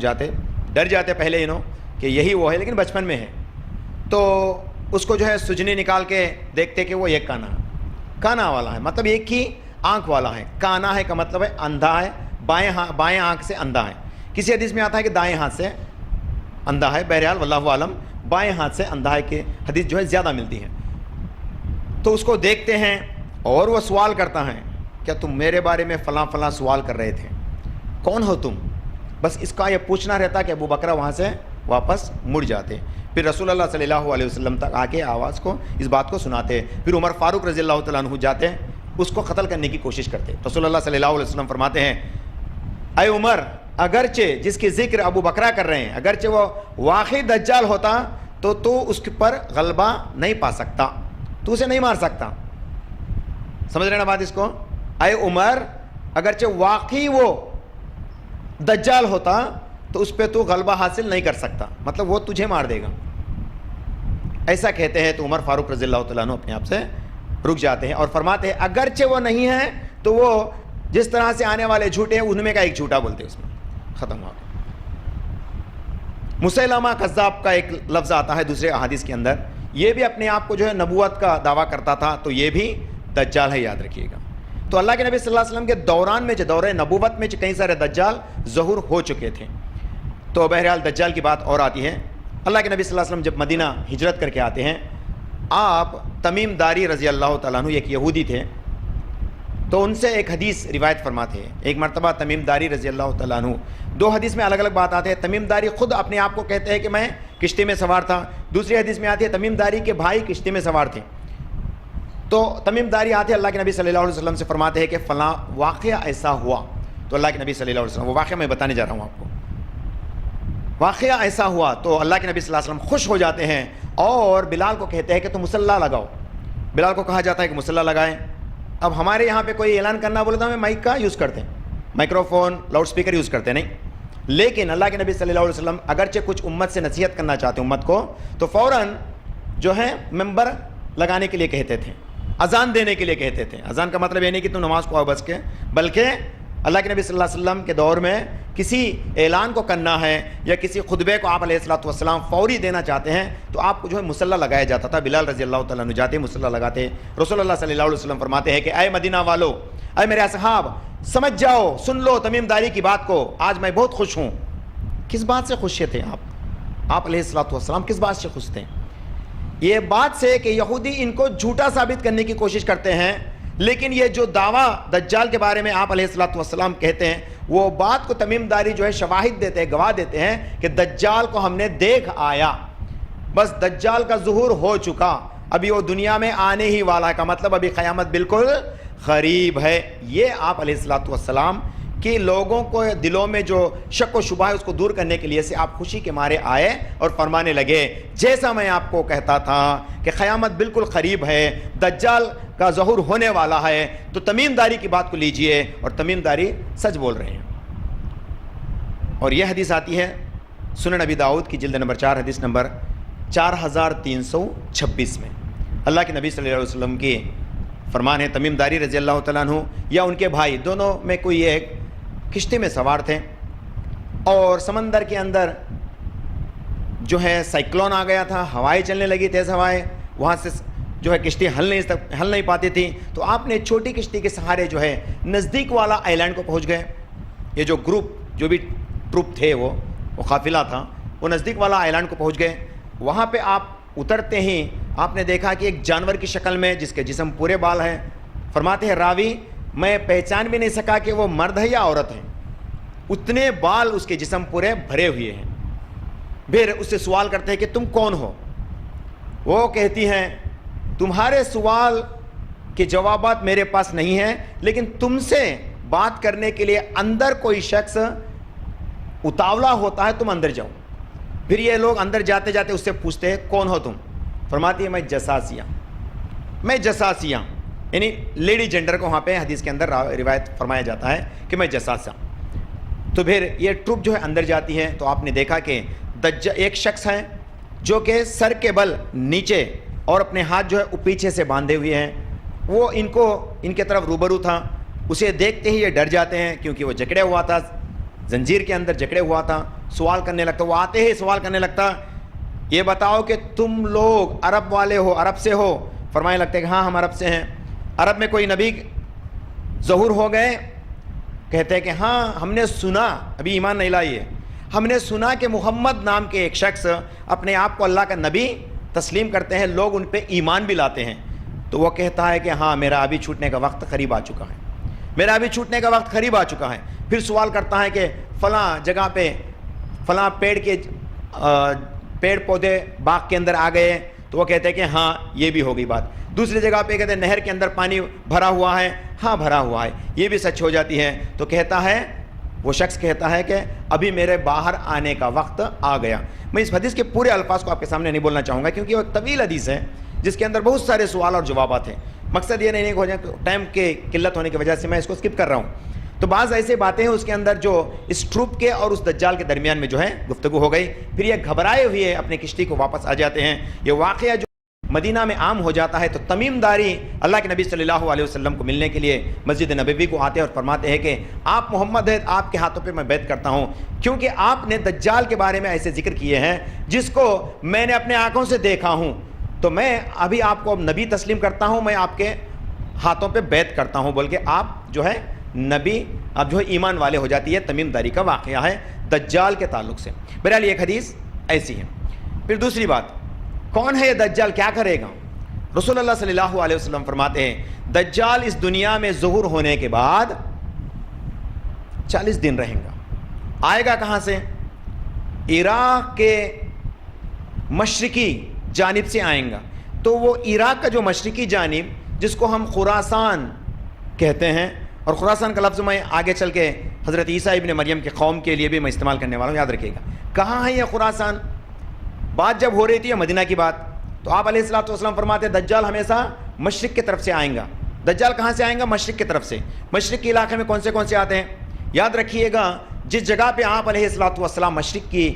ڈر جاتے پہلے کہ یہی وہ ہے، لیکن بچپن میں ہے. تو اس کو جو ہے سجنی نکال کے دیکھتے کہ وہ ایک کانا والا ہے، مطلب ایک ہی آنکھ والا ہے. کانا ہے کا مطلب ہے اندھا ہے، بائیں آنکھ سے اندھا ہے. کسی حدیث میں آتا ہے کہ دائیں ہاتھ سے اندھا ہے. بہرحال واللہ عالم بائیں ہاتھ سے اندھا ہے کہ حدیث جو ہے زیادہ ملتی ہے. تو اس کو دیکھتے ہیں اور وہ سوال کرتا ہے کیا تم میرے بارے میں فلاں سوال کر رہے تھے، کون ہو تم؟ بس اس کا یہ پوچھنا رہتا کہ ابو بکرہ وہاں سے واپس مڑ جاتے. پھر رسول اللہ صلی اللہ علیہ وسلم تک آ کے آواز کو اس بات کو سناتے. پھر عمر فاروق رضی اللہ تعالیٰ عنہ جاتے اس کو قتل کرنے کی کوشش کرتے. رسول اللہ صلی اللہ علیہ وسلم فرماتے ہیں اے عمر، اگرچہ جس کی ذکر ابو بکرہ کر رہے ہیں اگرچہ وہ واقعی دجال ہوتا تو اس پر غلبہ نہیں پا سکتا، تو اسے نہیں مار سکتا. سمجھ رہے نا بات اس کو؟ اے عمر، اگرچہ واقعی وہ دجال ہوتا تو اس پہ تو غلبہ حاصل نہیں کر سکتا، مطلب وہ تجھے مار دے گا. ایسا کہتے ہیں تو عمر فاروق رضی اللہ تعالیٰ عنہ اپنے آپ سے رک جاتے ہیں اور فرماتے ہیں اگرچہ وہ نہیں ہے تو وہ جس طرح سے آنے والے جھوٹے ہیں ان میں کا ایک جھوٹا بولتے ہیں، اس میں ختم ہوا. مسیلمہ کذاب کا ایک لفظ آتا ہے دوسرے احادیث کے اندر، یہ بھی اپنے آپ کو جو ہے نبوت کا دعویٰ کرتا تھا، تو یہ بھی دجال ہے، یاد رکھیے گا. تو اللہ کے نبی صلی اللہ علیہ وسلم کے دوران میں دور نبوت میں کئی سارے دجال ظہور ہو چکے تھے. تو بہرحال دجال کی بات اور آتی ہے. اللہ کے نبی صلی اللہ علیہ وسلم جب مدینہ ہجرت کر کے آتے ہیں، آپ تمیم داری رضی اللہ تعالیٰ عنہ ایک یہودی تھے، تو ان سے ایک حدیث روایت فرماتے ہیں. ایک مرتبہ تمیم داری رضی اللہ تعالیٰ عنہ، دو حدیث میں الگ الگ بات آتے ہیں. تمیم داری خود اپنے آپ کو کہتے ہیں کہ میں کشتی میں سوار تھا. دوسری حدیث میں آتی ہے تمیم داری کے بھائی کشتی میں سوار تھے. تو تمیم داری آتے اللہ کے نبی صلی اللہ علیہ وسلم سے فرماتے ہیں کہ فلاں واقعہ ایسا ہوا. تو اللہ کے نبی صلی اللہ علیہ وسلم، وہ واقعہ میں بتانے جا رہا ہوں آپ کو، واقعہ ایسا ہوا. تو اللہ کے نبی صلی اللہ علیہ وسلم خوش ہو جاتے ہیں اور بلال کو کہتے ہیں کہ تم مصلی لگاؤ. بلال کو کہا جاتا ہے کہ مصلی لگائیں. اب ہمارے یہاں پہ کوئی اعلان کرنا بولے تو ہمیں مائک کا یوز کرتے ہیں، micro phone loud speaker use کرتے نہیں. لیکن اللہ کے نبی صلی اللہ علیہ وسلم اگرچہ کچھ امت سے نصیحت کرنا چاہتے امت کو، تو فوراً جو ہے ممبر لگانے کے لیے کہتے تھے، اذان دینے کے لیے کہتے تھے. اذان کا مطلب یہ نہیں کہ تم نماز کو بس کے، بلکہ اللہ کے نبی صلی اللہ علیہ وسلم کے دور میں کسی اعلان کو کرنا ہے یا کسی خطبے کو آپ علیہ الصلوۃ والسلام فوری دینا چاہتے ہیں تو آپ کو جو ہے مصلی لگایا جاتا تھا. بلال رضی اللہ تعالیٰ عنہ جاتے مصلی لگاتے. رسول اللہ صلی اللہ علیہ وسلم فرماتے ہیں کہ اے مدینہ والو، اے میرے اصحاب، سمجھ جاؤ، سن لو تمیم داری کی بات کو، آج میں بہت خوش ہوں. کس بات سے خوش تھے آپ علیہ الصلوۃ والسلام؟ کس بات سے خوش تھے؟ یہ بات سے کہ یہودی ان کو جھوٹا ثابت کرنے کی کوشش کرتے ہیں، لیکن یہ جو دعویٰ دجال کے بارے میں آپ علیہ الصلوۃ والسلام کہتے ہیں، وہ بات کو تمیم داری جو ہے شواہد دیتے ہیں، گواہ دیتے ہیں کہ دجال کو ہم نے دیکھ آیا، بس دجال کا ظہور ہو چکا، ابھی وہ دنیا میں آنے ہی والا ہے، کا مطلب ابھی قیامت بالکل قریب ہے۔ یہ آپ علیہ الصلوۃ والسلام کہ لوگوں کو دلوں میں جو شک و شبہ ہے اس کو دور کرنے کے لیے سے آپ خوشی کے مارے آئے اور فرمانے لگے جیسا میں آپ کو کہتا تھا کہ قیامت بالکل قریب ہے، دجال کا ظہور ہونے والا ہے، تو تمیم داری کی بات کو لیجئے، اور تمیم داری سچ بول رہے ہیں۔ اور یہ حدیث آتی ہے سنن ابی داؤد کی جلد نمبر 4 حدیث نمبر 4326 میں۔ اللہ کے نبی صلی اللہ علیہ وسلم کی فرمان ہے، تمیم داری رضی اللہ تعالیٰ عنہ یا ان کے بھائی دونوں میں کوئی ایک کشتی میں سوار تھے، اور سمندر کے اندر جو ہے سائیکلون آ گیا تھا، ہوائیں چلنے لگی، تیز ہوائیں، وہاں سے جو ہے کشتی ہل نہیں پاتی تھی، تو آپ نے چھوٹی کشتی کے سہارے جو ہے نزدیک والا آئی لینڈ کو پہنچ گئے۔ یہ جو گروپ جو بھی ٹروپ تھے وہ قافلہ تھا، وہ نزدیک والا آئی لینڈ کو پہنچ گئے۔ وہاں پہ آپ اترتے ہی آپ نے دیکھا کہ ایک جانور کی شکل میں جس کے جسم پورے بال ہیں، فرماتے ہیں راوی میں پہچان بھی نہیں سکا کہ وہ مرد ہے یا عورت ہے، اتنے بال اس کے جسم پورے بھرے ہوئے ہیں۔ پھر اس سے سوال کرتے ہیں کہ تم کون ہو؟ وہ کہتی ہیں تمہارے سوال کے جوابات میرے پاس نہیں ہیں، لیکن تم سے بات کرنے کے لیے اندر کوئی شخص اتاولا ہوتا ہے، تم اندر جاؤ۔ پھر یہ لوگ اندر جاتے جاتے اس سے پوچھتے ہیں کون ہو تم؟ فرماتی ہے میں جساسیہ، میں جساسیہ، یعنی لیڈی جینڈر کو وہاں پہ حدیث کے اندر روایت فرمایا جاتا ہے کہ میں جساسیہ۔ تو پھر یہ ٹروپ جو ہے اندر جاتی ہے، تو آپ نے دیکھا کہ ایک شخص ہے جو کہ سر کے بل نیچے اور اپنے ہاتھ جو ہے پیچھے سے باندھے ہوئے ہیں، وہ ان کے طرف روبرو تھا، اسے دیکھتے ہی یہ ڈر جاتے ہیں کیونکہ وہ جکڑے ہوا تھا، زنجیر کے اندر جکڑے ہوا تھا۔ سوال کرنے لگتا، وہ آتے ہی سوال کرنے لگتا یہ بتاؤ کہ تم لوگ عرب والے ہو، عرب سے ہو؟ فرمانے لگتے کہ ہاں ہم عرب سے ہیں۔ عرب میں کوئی نبی ظہور ہو گئے؟ کہتے ہیں کہ ہاں ہم نے سنا، ابھی ایمان نہیں لائیے، ہم نے سنا کہ محمد نام کے ایک شخص اپنے آپ کو اللہ کا نبی تسلیم کرتے ہیں، لوگ ان پہ ایمان بھی لاتے ہیں۔ تو وہ کہتا ہے کہ ہاں میرا ابھی چھوٹنے کا وقت قریب آ چکا ہے، میرا ابھی چھوٹنے کا وقت قریب آ چکا ہے۔ پھر سوال کرتا ہے کہ فلاں جگہ پہ فلاں پیڑ پودے باغ کے اندر آ گئے، تو وہ کہتے ہیں کہ ہاں یہ بھی ہو گئی بات۔ دوسری جگہ پہ کہتے ہیں نہر کے اندر پانی بھرا ہوا ہے، ہاں بھرا ہوا ہے، یہ بھی سچ ہو جاتی ہے۔ تو کہتا ہے وہ شخص کہتا ہے کہ ابھی میرے باہر آنے کا وقت آ گیا۔ میں اس حدیث کے پورے الفاظ کو آپ کے سامنے نہیں بولنا چاہوں گا کیونکہ وہ ایک طویل حدیث ہے جس کے اندر بہت سارے سوال اور جوابات ہیں۔ مقصد یہ نہیں ہو جائے، ٹائم کے قلت ہونے کی وجہ سے میں اس کو اسکپ کر رہا ہوں۔ تو بعض ایسے باتیں ہیں اس کے اندر جو اس ٹروپ کے اور اس دجال کے درمیان میں جو ہے گفتگو ہو گئی۔ پھر یہ گھبرائے ہوئے اپنی کشتی کو واپس آ جاتے ہیں۔ یہ واقعہ جو مدینہ میں عام ہو جاتا ہے، تو تمیم داری اللہ کے نبی صلی اللہ علیہ وسلم کو ملنے کے لیے مسجد نبوی کو آتے ہیں اور فرماتے ہیں کہ آپ محمد ہیں، آپ کے ہاتھوں پہ میں بیعت کرتا ہوں، کیونکہ آپ نے دجال کے بارے میں ایسے ذکر کیے ہیں جس کو میں نے اپنے آنکھوں سے دیکھا ہوں، تو میں ابھی آپ کو نبی تسلیم کرتا ہوں، میں آپ کے ہاتھوں پہ بیعت کرتا ہوں، بلکہ آپ جو ہے نبی، اب جو ہے ایمان والے ہو جاتی ہے۔ تمیم داری کا واقعہ ہے دجال کے تعلق سے۔ بہرحال ایک حدیث ایسی ہے۔ پھر دوسری بات، کون ہے یہ دجال، کیا کرے گا؟ رسول اللہ صلی اللہ علیہ وسلم فرماتے ہیں دجال اس دنیا میں ظہور ہونے کے بعد 40 دن رہیں گا۔ آئے گا کہاں سے؟ عراق کے مشرقی جانب سے آئیں گا۔ تو وہ عراق کا جو مشرقی جانب جس کو ہم خراسان کہتے ہیں، اور خراسان کا لفظ میں آگے چل کے حضرت عیسیٰ ابن مریم کے قوم کے لیے بھی میں استعمال کرنے والا ہوں، یاد رکھیے گا۔ کہاں ہے یہ خراسان؟ بات جب ہو رہی تھی مدینہ کی بات، تو آپ علیہ الصلوۃ والسلام فرماتے ہیں دجال ہمیشہ مشرق کی طرف سے آئیں گا۔ دجال کہاں سے آئیں گا؟ مشرق کی طرف سے۔ مشرق کے علاقے میں کون سے آتے ہیں؟ یاد رکھیے گا، جس جگہ پہ آپ علیہ الصلوۃ والسلام مشرق کی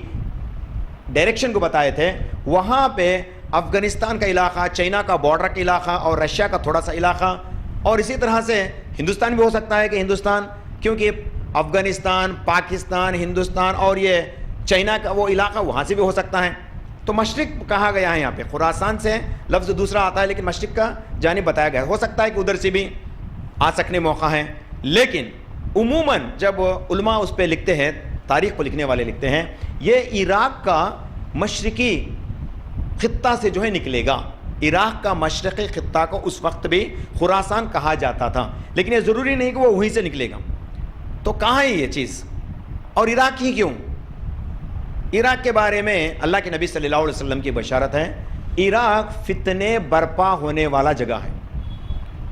ڈائریکشن کو بتائے تھے، وہاں پہ افغانستان کا علاقہ، چائنا کا بارڈر کا علاقہ اور رشیا کا تھوڑا سا علاقہ، اور اسی طرح سے ہندوستان بھی ہو سکتا ہے کہ ہندوستان، کیونکہ افغانستان، پاکستان، ہندوستان اور یہ چائنا کا وہ علاقہ وہاں سے بھی ہو سکتا ہے۔ تو مشرق کہا گیا ہے یہاں پہ، خراسان سے لفظ دوسرا آتا ہے لیکن مشرق کا جانب بتایا گیا ہے۔ ہو سکتا ہے کہ ادھر سے بھی آ سکنے موقع ہیں، لیکن عموماً جب علماء اس پہ لکھتے ہیں، تاریخ کو لکھنے والے لکھتے ہیں، یہ عراق کا مشرقی خطہ سے جو ہے نکلے گا. عراق کا مشرقی خطہ کو اس وقت بھی خراسان کہا جاتا تھا, لیکن یہ ضروری نہیں کہ وہ وہیں سے نکلے گا. تو کہاں ہے یہ چیز, اور عراق ہی کیوں؟ عراق کے بارے میں اللہ کے نبی صلی اللہ علیہ وسلم کی بشارت ہے, عراق فتنے برپا ہونے والا جگہ ہے.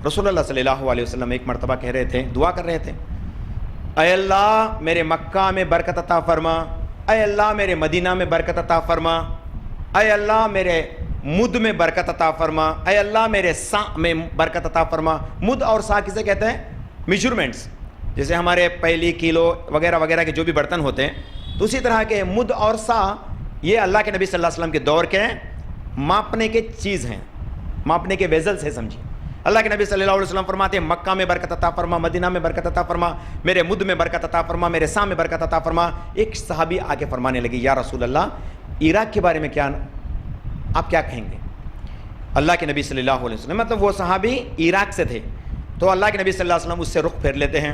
رسول اللہ صلی اللہ علیہ وسلم ایک مرتبہ کہہ رہے تھے, دعا کر رہے تھے, اے اللہ میرے مکہ میں برکت عطا فرما, اے اللہ میرے مدینہ میں برکت عطا فرما, اے اللہ میرے مد میں برکت عطا فرما, اے اللہ میرے سا میں برکت عطا فرما. مد اور سا کسے کہتے ہیں؟ میجرمنٹس. جیسے ہمارے پہلی کلو وغیرہ وغیرہ کے جو بھی برتن ہوتے ہیں, تو اسی طرح کے مد اور سا یہ اللہ کے نبی صلی اللہ علیہ وسلم کے دور کے ماپنے کے چیز ہیں, ماپنے کے ویزلز ہیں, سمجھیے. اللہ کے نبی صلی اللہ علیہ وسلم فرماتے ہیں مکہ میں برکت عطا فرما, مدینہ میں برکت عطا فرما, میرے مد میں برکت عطا فرما, میرے سا میں برکت عطا فرما. ایک صحابی آگے فرمانے لگے, یا رسول اللہ عراق کے بارے میں کیا آپ کیا کہیں گے؟ اللہ کے نبی صلی اللہ علیہ وسلم, مطلب وہ صحابی عراق سے تھے, تو اللہ کے نبی صلی اللہ علیہ وسلم اس سے رخ پھیر لیتے ہیں.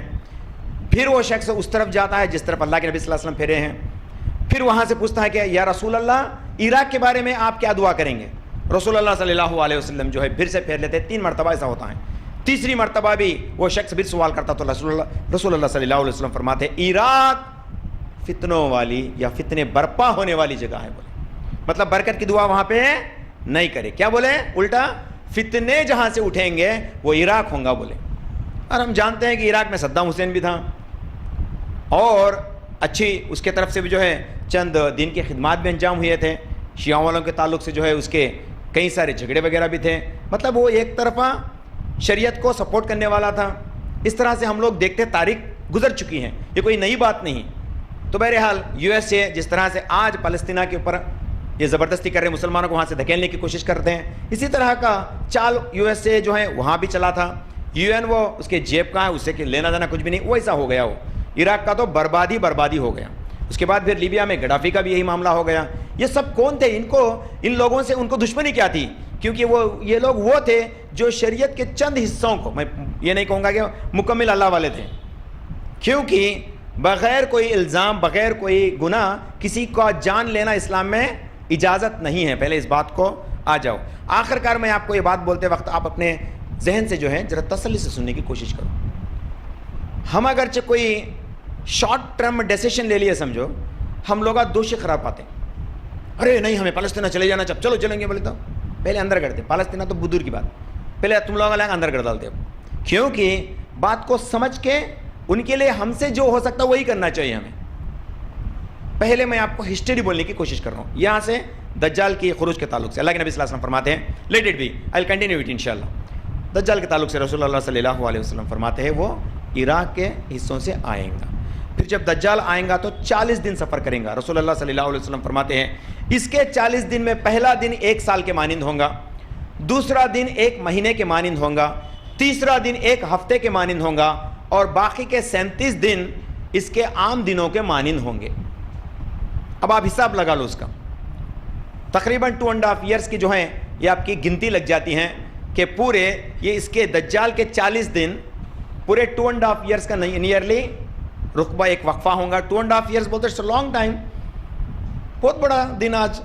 پھر وہ شخص اس طرف جاتا ہے جس طرف اللہ کے نبی صلی اللہ علیہ وسلم پھیرے ہیں. پھر وہاں سے پوچھتا ہے کہ یا رسول اللہ عراق کے بارے میں آپ کیا دعا کریں گے؟ رسول اللہ صلی اللہ علیہ وسلم جو ہے پھر سے پھیر لیتے ہیں. 3 مرتبہ ایسا ہوتا ہے. تیسری مرتبہ بھی وہ شخص پھر سوال کرتا تو رسول اللہ صلی اللہ علیہ وسلم فرماتے ہیں عراق فتنوں والی یا فتنے برپا ہونے والی جگہ ہے. بولے مطلب برکت کی دعا وہاں پہ نہیں کرے. کیا بولے؟ الٹا فتنے جہاں سے اٹھیں گے وہ عراق ہوں گا. بولے اور ہم جانتے ہیں کہ عراق میں صدام حسین بھی تھا, اور اچھی اس کے طرف سے بھی جو ہے چند دین کی خدمات بھی انجام ہوئے تھے. شیعوں والوں کے تعلق سے جو ہے اس کے کئی سارے جھگڑے وغیرہ بھی تھے. مطلب وہ ایک طرفہ شریعت کو سپورٹ کرنے والا تھا. اس طرح سے ہم لوگ دیکھتے تاریخ گزر چکی ہیں, یہ کوئی نئی بات نہیں. تو بہرحال یو ایس اے جس طرح سے آج فلسطینہ کے اوپر یہ زبردستی کر رہے ہیں, مسلمانوں کو وہاں سے دھکیلنے کی کوشش کرتے ہیں, اسی طرح کا چال یو ایس اے جو ہے وہاں بھی چلا تھا. یو این وہ اس کے جیب کا ہے, اس سے کہ لینا دینا کچھ بھی نہیں, وہ ایسا ہو گیا. وہ عراق کا تو بربادی ہو گیا. اس کے بعد پھر لیبیا میں گڈافی کا بھی یہی معاملہ ہو گیا. یہ سب کون تھے؟ ان لوگوں سے ان کو دشمنی کیا تھی؟ کیونکہ یہ لوگ وہ تھے جو شریعت کے چند حصوں کو, میں یہ نہیں کہوں گا کہ مکمل اللہ والے تھے, کیونکہ بغیر کوئی الزام, بغیر کوئی گناہ کسی کا جان لینا اسلام میں اجازت نہیں ہے. پہلے اس بات کو آ جاؤ. آخر کار میں آپ کو یہ بات بولتے وقت آپ اپنے ذہن سے جو ہے ذرا تسلی سے سننے کی کوشش کرو. ہم اگرچہ کوئی شارٹ ٹرم ڈیسیشن لے لیے, سمجھو ہم لوگ دوشی خراب پاتے ہیں, ارے نہیں ہمیں پالستینہ چلے جانا, چلو چلیں گے. بولے تو پہلے اندر کرتے, پالستینہ تو بدور کی بات, پہلے تم لوگ اندر کر ڈالتے ہو, کیونکہ بات کو سمجھ کے ان کے لیے ہم سے جو ہو سکتا وہی کرنا چاہیے ہمیں. پہلے میں آپ کو ہسٹری بولنے کی کوشش کر رہا ہوں یہاں سے دجال کی خروج کے تعلق سے. اللہ کے نبی صلی اللہ علیہ وسلم فرماتے ہیں, let it be, I will continue it انشاءاللہ. دجال کے تعلق سے رسول اللہ صلی اللہ علیہ وسلم فرماتے ہیں وہ عراق کے حصوں سے آئیں گا. پھر جب دجال آئیں گا تو 40 دن سفر کریں گا. رسول اللہ صلی اللہ علیہ وسلم فرماتے ہیں اس کے 40 دن میں پہلا دن 1 سال کے مانند ہوں گا, دوسرا دن 1 مہینے کے مانند ہوں گا, تیسرا دن 1 ہفتے کے مانند ہوں گا, اور باقی کے 37 دن اس کے عام دنوں کے مانند ہوں گے. اب آپ حساب لگا لو اس کا, تقریباً 2.5 ایئرس کی جو ہیں یہ آپ کی گنتی لگ جاتی ہیں کہ پورے یہ اس کے دجال کے 40 دن پورے 2.5 ایئرس کا نیئرلی رقبہ ایک وقفہ ہوں گا. 2.5 ایئرس بولتے ہیں لانگ ٹائم, بہت بڑا دن. آج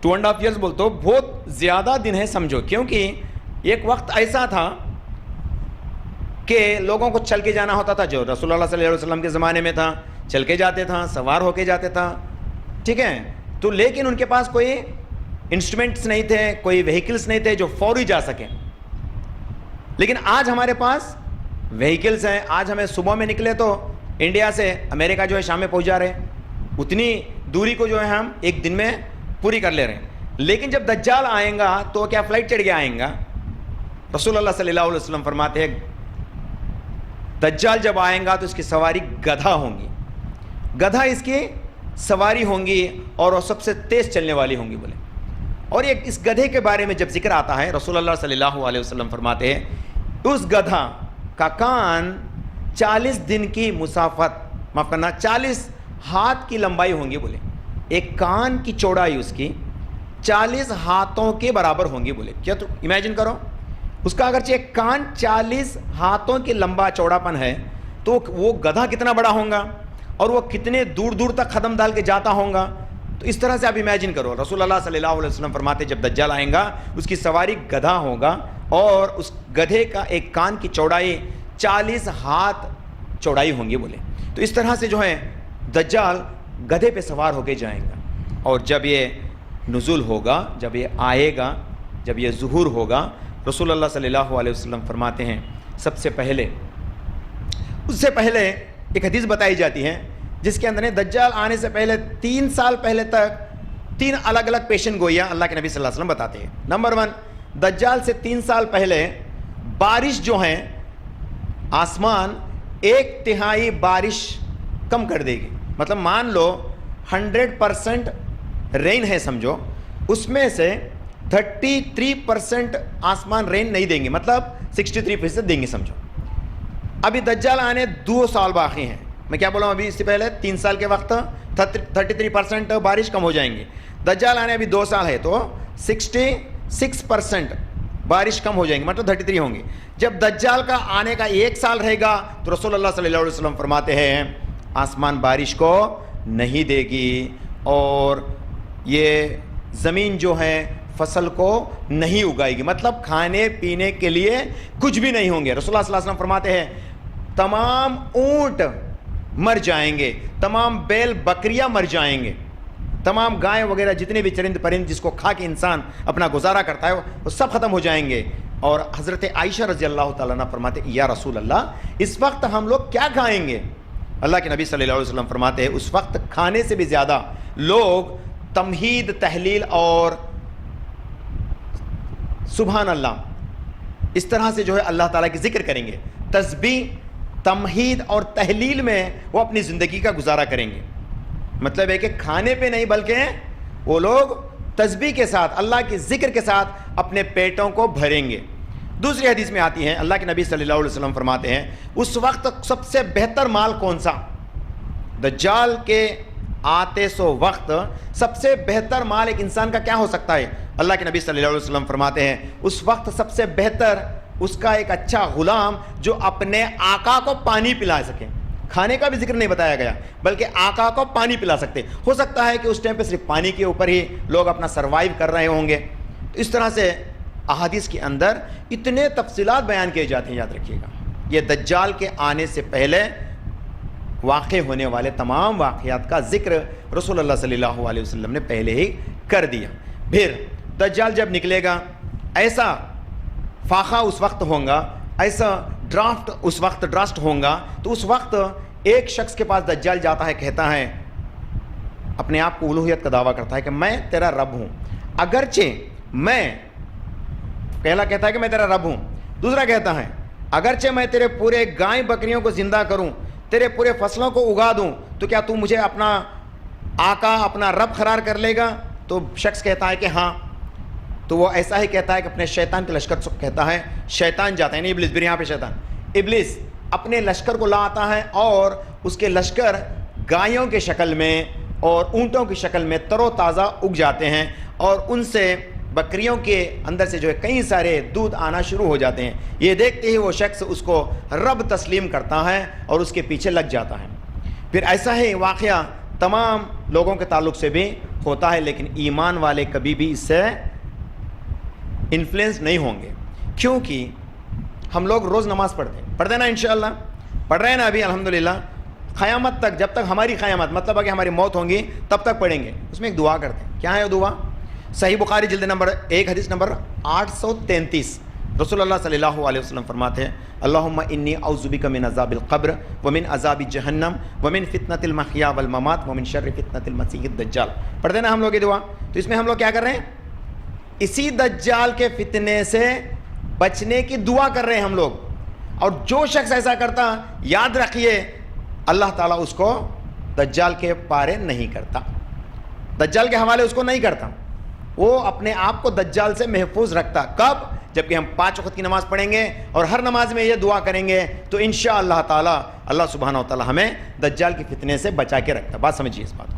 2.5 ایئرس بولتے ہو بہت زیادہ دن ہے سمجھو, کیونکہ ایک وقت ایسا تھا کہ لوگوں کو چل کے جانا ہوتا تھا, جو رسول اللہ صلی اللہ علیہ وسلم کے زمانے میں تھا, چل کے جاتے تھا, سوار ہو کے جاتے تھا, ٹھیک ہے. تو لیکن ان کے پاس کوئی انسٹرومنٹس نہیں تھے, کوئی وہیکلس نہیں تھے جو فوری جا سکیں. لیکن آج ہمارے پاس وہیکلس ہیں. آج ہمیں صبح میں نکلے تو انڈیا سے امریکہ جو ہے شام میں پہنچ جا رہے ہیں, اتنی دوری کو جو ہے ہم 1 دن میں پوری کر لے رہے ہیں. لیکن جب دجال آئیں گا تو کیا فلائٹ چڑھ کے آئیں گا؟ رسول اللہ صلی اللہ علیہ وسلم فرماتے ہیں دجال جب آئیں گا تو اس کی سواری گدھا ہوں گی, گدھا اس کی سواری ہوں گی, اور وہ سب سے تیز چلنے والی ہوں گی. بولے اور یہ اس گدھے کے بارے میں جب ذکر آتا ہے رسول اللہ صلی اللہ علیہ وسلم فرماتے ہیں اس گدھا کا کان 40 دن کی مسافت, معاف کرنا 40 ہاتھ کی لمبائی ہوں گی. بولے ایک کان کی چوڑائی اس کی 40 ہاتھوں کے برابر ہوں گی. بولے کیا تو امیجن کرو, اس کا اگرچہ ایک کان 40 ہاتھوں کی لمبا چوڑاپن ہے تو وہ گدھا کتنا بڑا ہوگا, اور وہ کتنے دور دور تک قدم ڈال کے جاتا ہوگا. تو اس طرح سے آپ امیجن کرو، رسول اللہ صلی اللہ علیہ وسلم فرماتے جب دجال آئیں گا اس کی سواری گدھا ہوگا اور اس گدھے کا ایک کان کی چوڑائی 40 ہاتھ چوڑائی ہوں گی بولے. تو اس طرح سے جو ہے دجال گدھے پہ سوار ہو کے جائیں گا. اور جب یہ نزول ہوگا، جب یہ آئے گا، جب یہ ظہور ہوگا، رسول اللہ صلی اللہ علیہ وسلم فرماتے ہیں سب سے پہلے، اس سے پہلے ایک حدیث بتائی جاتی ہے جس کے اندر دجال آنے سے پہلے 3 سال پہلے تک 3 الگ الگ پیشن گوئیاں اللہ کے نبی صلی اللہ علیہ وسلم بتاتے ہیں. نمبر 1، دجال سے 3 سال پہلے بارش جو ہیں آسمان 1/3 بارش کم کر دے گی. مطلب مان لو 100% رین ہے سمجھو، اس میں سے 33% آسمان رین نہیں دیں گے، مطلب 63% دیں گے سمجھو. ابھی دجال آنے 2 سال باقی ہیں. میں کیا بولا ہوں ابھی اس سے پہلے 3 سال کے وقت 33% بارش کم ہو جائیں گے. دجال آنے ابھی 2 سال ہے تو 66% بارش کم ہو جائیں گے، مطلب 33 ہوں گے. جب دجال کا آنے کا 1 سال رہے گا تو رسول اللہ صلی اللہ علیہ وسلم فرماتے ہیں آسمان بارش کو نہیں دے گی اور یہ زمین جو ہے فصل کو نہیں اگائے گی، مطلب کھانے پینے کے لیے کچھ بھی نہیں ہوں گے. رسول اللہ صلی اللہ علیہ وسلم فرماتے ہیں تمام اونٹ مر جائیں گے، تمام بیل بکریاں مر جائیں گے، تمام گائے وغیرہ جتنے بھی چرند پرند جس کو کھا کے انسان اپنا گزارا کرتا ہے وہ سب ختم ہو جائیں گے. اور حضرت عائشہ رضی اللہ تعالیٰ عنہ فرماتے یا رسول اللہ اس وقت ہم لوگ کیا کھائیں گے؟ اللہ کے نبی صلی اللہ علیہ وسلم فرماتے ہیں اس وقت کھانے سے بھی زیادہ لوگ تمہید، تحلیل اور سبحان اللہ اس طرح سے جو ہے اللہ تعالیٰ کی ذکر کریں گے. تسبیح، تمہید اور تحلیل میں وہ اپنی زندگی کا گزارا کریں گے. مطلب ہے کہ کھانے پہ نہیں بلکہ وہ لوگ تسبیح کے ساتھ، اللہ کی ذکر کے ساتھ اپنے پیٹوں کو بھریں گے. دوسری حدیث میں آتی ہے اللہ کے نبی صلی اللہ علیہ وسلم فرماتے ہیں اس وقت سب سے بہتر مال کون سا؟ دجال کے آتے سو وقت سب سے بہتر مال ایک انسان کا کیا ہو سکتا ہے؟ اللہ کے نبی صلی اللہ علیہ وسلم فرماتے ہیں اس وقت سب سے بہتر اس کا ایک اچھا غلام جو اپنے آقا کو پانی پلا سکے. کھانے کا بھی ذکر نہیں بتایا گیا بلکہ آقا کو پانی پلا سکتے. ہو سکتا ہے کہ اس ٹائم پہ صرف پانی کے اوپر ہی لوگ اپنا سروائیو کر رہے ہوں گے. اس طرح سے احادیث کے اندر اتنے تفصیلات بیان کیے جاتے ہیں. یاد رکھیے گا یہ دجال کے آنے سے پہلے واقع ہونے والے تمام واقعات کا ذکر رسول اللہ صلی اللہ علیہ وسلم نے پہلے ہی کر دیا. پھر دجال جب نکلے گا ایسا فاقہ اس وقت ہوگا، ایسا ڈرافٹ اس وقت ڈرافٹ ہوگا تو اس وقت ایک شخص کے پاس دجال جاتا ہے، کہتا ہے اپنے آپ کو الوہیت کا دعویٰ کرتا ہے کہ میں تیرا رب ہوں، اگرچہ میں، پہلا کہتا ہے کہ میں تیرا رب ہوں، دوسرا کہتا ہے اگرچہ میں تیرے پورے گائے بکریوں کو زندہ کروں، تیرے پورے فصلوں کو اگا دوں تو کیا تو مجھے اپنا آقا، اپنا رب قرار کر لے گا؟ تو شخص کہتا ہے کہ ہاں. تو وہ ایسا ہی کہتا ہے کہ اپنے شیطان کے لشکر کو کہتا ہے، شیطان جاتا ہے نہیں ابلیس، پھر یہاں پہ شیطان، ابلیس اپنے لشکر کو لا آتا ہے اور اس کے لشکر گایوں کے شکل میں اور اونٹوں کی شکل میں تر و تازہ اگ جاتے ہیں اور ان سے بکریوں کے اندر سے جو ہے کئی سارے دودھ آنا شروع ہو جاتے ہیں. یہ دیکھتے ہی وہ شخص اس کو رب تسلیم کرتا ہے اور اس کے پیچھے لگ جاتا ہے. پھر ایسا ہی واقعہ تمام لوگوں کے تعلق سے بھی ہوتا ہے لیکن ایمان والے کبھی بھی اس سے انفلوئنس نہیں ہوں گے کیونکہ ہم لوگ روز نماز پڑھتے ہیں نا، انشاءاللہ پڑھ رہے ہیں نا ابھی الحمدللہ. قیامت تک، جب تک ہماری قیامت مطلب ہے کہ ہماری موت ہوں گی تب تک پڑھیں گے. اس میں ایک دعا کرتے ہیں. کیا ہے وہ دعا؟ صحیح بخاری جلد نمبر 1 حدیث نمبر 833 رسول اللہ صلی اللہ علیہ وسلم فرماتے ہیں اللہم انی اعوذ بک من عذاب القبر ومن عذاب جہنم ومن فتنۃ المحیا والممات ومن شر فتنۃ المسیح الدجال. پڑھتے نا ہم لوگ یہ دعا. تو اس میں ہم لوگ کیا کر رہے ہیں؟ اسی دجال کے فتنے سے بچنے کی دعا کر رہے ہیں ہم لوگ. اور جو شخص ایسا کرتا یاد رکھیے اللہ تعالیٰ اس کو دجال کے پارے نہیں کرتا، دجال کے حوالے اس کو نہیں کرتا. وہ اپنے آپ کو دجال سے محفوظ رکھتا. کب؟ جبکہ ہم 5 وقت کی نماز پڑھیں گے اور ہر نماز میں یہ دعا کریں گے تو انشاءاللہ تعالیٰ اللہ سبحانہ و تعالیٰ ہمیں دجال کی فتنے سے بچا کے رکھتا. بات سمجھیے اس بات.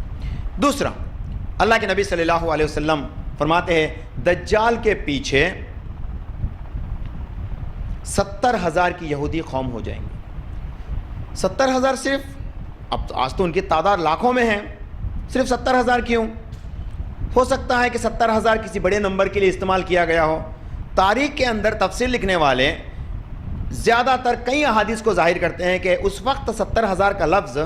دوسرا، اللہ کے نبی صلی اللہ علیہ وسلم فرماتے ہیں دجال کے پیچھے 70,000 کی یہودی قوم ہو جائیں گے. 70,000 صرف؟ اب آج تو ان کی تعداد لاکھوں میں ہے، صرف 70,000 کیوں؟ ہو سکتا ہے کہ 70,000 کسی بڑے نمبر کے لیے استعمال کیا گیا ہو. تاریخ کے اندر تفسیر لکھنے والے زیادہ تر کئی احادیث کو ظاہر کرتے ہیں کہ اس وقت 70,000 کا لفظ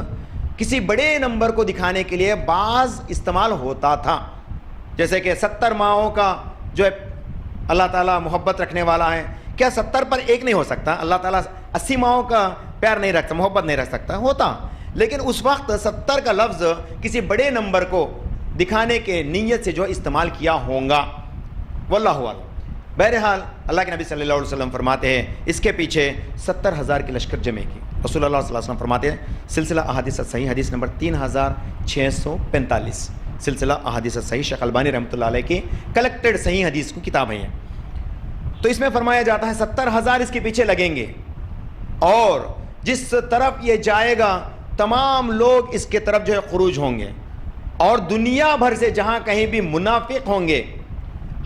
کسی بڑے نمبر کو دکھانے کے لیے بعض استعمال ہوتا تھا. جیسے کہ 70 ماہوں کا جو ہے اللہ تعالیٰ محبت رکھنے والا ہے, کیا 70 پر ایک نہیں ہو سکتا؟ اللہ تعالیٰ 80 ماہوں کا پیار نہیں رکھتا, محبت نہیں رکھ سکتا؟ ہوتا. لیکن اس وقت 70 کا لفظ کسی بڑے نمبر کو دکھانے کے نیت سے جو استعمال کیا ہوگا, واللہ اعلم. بہرحال اللہ کے نبی صلی اللہ علیہ وسلم فرماتے ہیں اس کے پیچھے 70,000 کی لشکر جمع کی. رسول اللہ صلی اللہ علیہ وسلم فرماتے ہیں سلسلہ احادیث صحیح حدیث نمبر 3645, سلسلہ احادیث صحیح شیخ البانی رحمۃ اللہ علیہ کی کلیکٹڈ صحیح حدیث کی کتابیں ہیں. تو اس میں فرمایا جاتا ہے 70,000 اس کے پیچھے لگیں گے, اور جس طرف یہ جائے گا تمام لوگ اس کے طرف جو ہے خروج ہوں گے, اور دنیا بھر سے جہاں کہیں بھی منافق ہوں گے,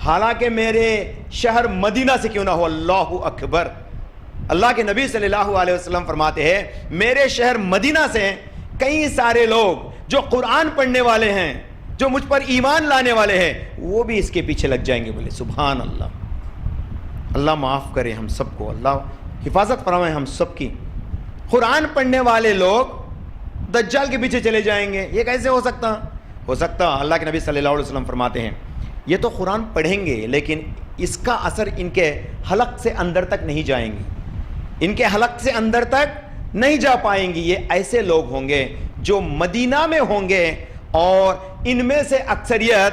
حالانکہ میرے شہر مدینہ سے کیوں نہ ہو, اللہ اکبر. اللہ کے نبی صلی اللہ علیہ وسلم فرماتے ہیں میرے شہر مدینہ سے کئی سارے لوگ جو قرآن پڑھنے والے ہیں, جو مجھ پر ایمان لانے والے ہیں, وہ بھی اس کے پیچھے لگ جائیں گے. بولے سبحان اللہ. اللہ معاف کرے ہم سب کو, اللہ حفاظت فرمائے ہم سب کی. قرآن پڑھنے والے لوگ دجال کے پیچھے چلے جائیں گے, یہ کیسے ہو سکتا؟ ہو سکتا. اللہ کے نبی صلی اللہ علیہ وسلم فرماتے ہیں یہ تو قرآن پڑھیں گے لیکن اس کا اثر ان کے حلق سے اندر تک نہیں جائیں گے, ان کے حلق سے اندر تک نہیں جا پائیں گی. یہ ایسے لوگ ہوں گے جو مدینہ میں ہوں گے, اور ان میں سے اکثریت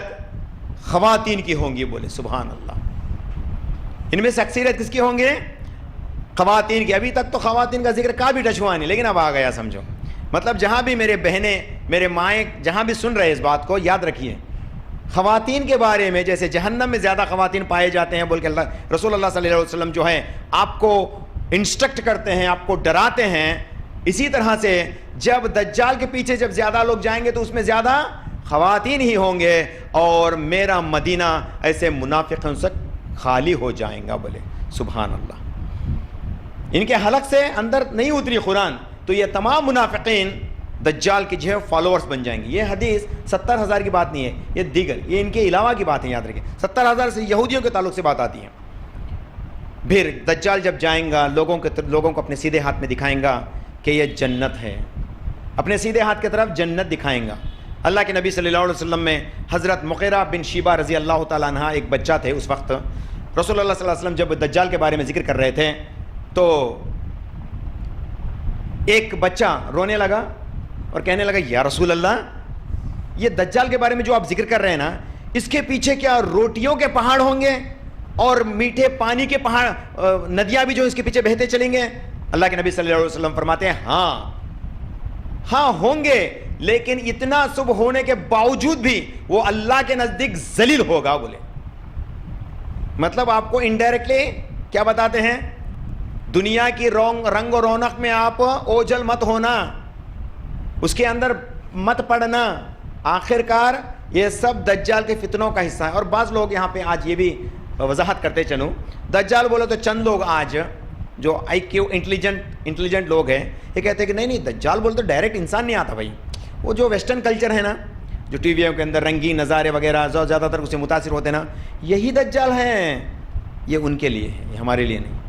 خواتین کی ہوں گی. بولے سبحان اللہ. ان میں سے اکثریت کس کی ہوں گے؟ خواتین کی. ابھی تک تو خواتین کا ذکر کا بھی ٹچ ہوا نہیں, لیکن اب آ گیا سمجھو. مطلب جہاں بھی میرے بہنیں, میرے مائیں جہاں بھی سن رہے اس بات کو, یاد رکھیے خواتین کے بارے میں جیسے جہنم میں زیادہ خواتین پائے جاتے ہیں بول کے اللہ رسول اللہ صلی اللہ علیہ وسلم جو ہے آپ کو انسٹرکٹ کرتے ہیں, آپ کو ڈراتے ہیں, اسی طرح سے جب دجال کے پیچھے جب زیادہ لوگ جائیں گے تو اس میں زیادہ خواتین ہی ہوں گے, اور میرا مدینہ ایسے منافقوں سے خالی ہو جائیں گا. بولے سبحان اللہ. ان کے حلق سے اندر نہیں اتری قرآن, تو یہ تمام منافقین دجال کے جو ہے فالوورز بن جائیں گے. یہ حدیث 70,000 کی بات نہیں ہے, یہ دیگر یہ ان کے علاوہ کی بات ہے, یاد رکھیں. 70,000 سے یہودیوں کے تعلق سے بات آتی ہے. پھر دجال جب جائیں گا لوگوں کو اپنے سیدھے ہاتھ میں دکھائیں گا کہ یہ جنت ہے, اپنے سیدھے ہاتھ کی طرف جنت دکھائیں گا. اللہ کے نبی صلی اللہ علیہ وسلم میں حضرت مغیرہ بن شیبہ رضی اللہ تعالیٰ عنہ ایک بچہ تھے. اس وقت رسول اللہ صلی اللہ علیہ وسلم جب دجال کے بارے میں ذکر کر رہے تھے تو ایک بچہ رونے لگا اور کہنے لگا یا رسول اللہ, یہ دجال کے بارے میں جو آپ ذکر کر رہے ہیں نا, اس کے پیچھے کیا روٹیوں کے پہاڑ ہوں گے اور میٹھے پانی کے پہاڑ, ندیاں بھی جو اس کے پیچھے بہتے چلیں گے؟ اللہ کے نبی صلی اللہ علیہ وسلم فرماتے ہیں ہاں ہوں گے, لیکن اتنا سب ہونے کے باوجود بھی وہ اللہ کے نزدیک ذلیل ہوگا. بولے مطلب آپ کو انڈائریکٹلی کیا بتاتے ہیں, دنیا کی رنگ و رونق میں آپ اوجھل مت ہونا, اس کے اندر مت پڑنا, آخرکار یہ سب دجال کے فتنوں کا حصہ ہے. اور بعض لوگ یہاں پہ آج یہ بھی وضاحت کرتے چلوں, دجال بولو تو چند لوگ آج جو آئی کیو انٹیلیجنٹ لوگ ہیں یہ کہتے ہیں کہ نہیں دجال بولے تو ڈائریکٹ انسان نہیں آتا. بھائی وہ جو ویسٹرن کلچر ہے نا, جو ٹی ویوں کے اندر رنگین نظارے وغیرہ زیادہ تر اس سے متاثر ہوتے ہیں نا, یہی دجال ہیں. یہ ان کے لیے ہے, یہ ہمارے لیے نہیں.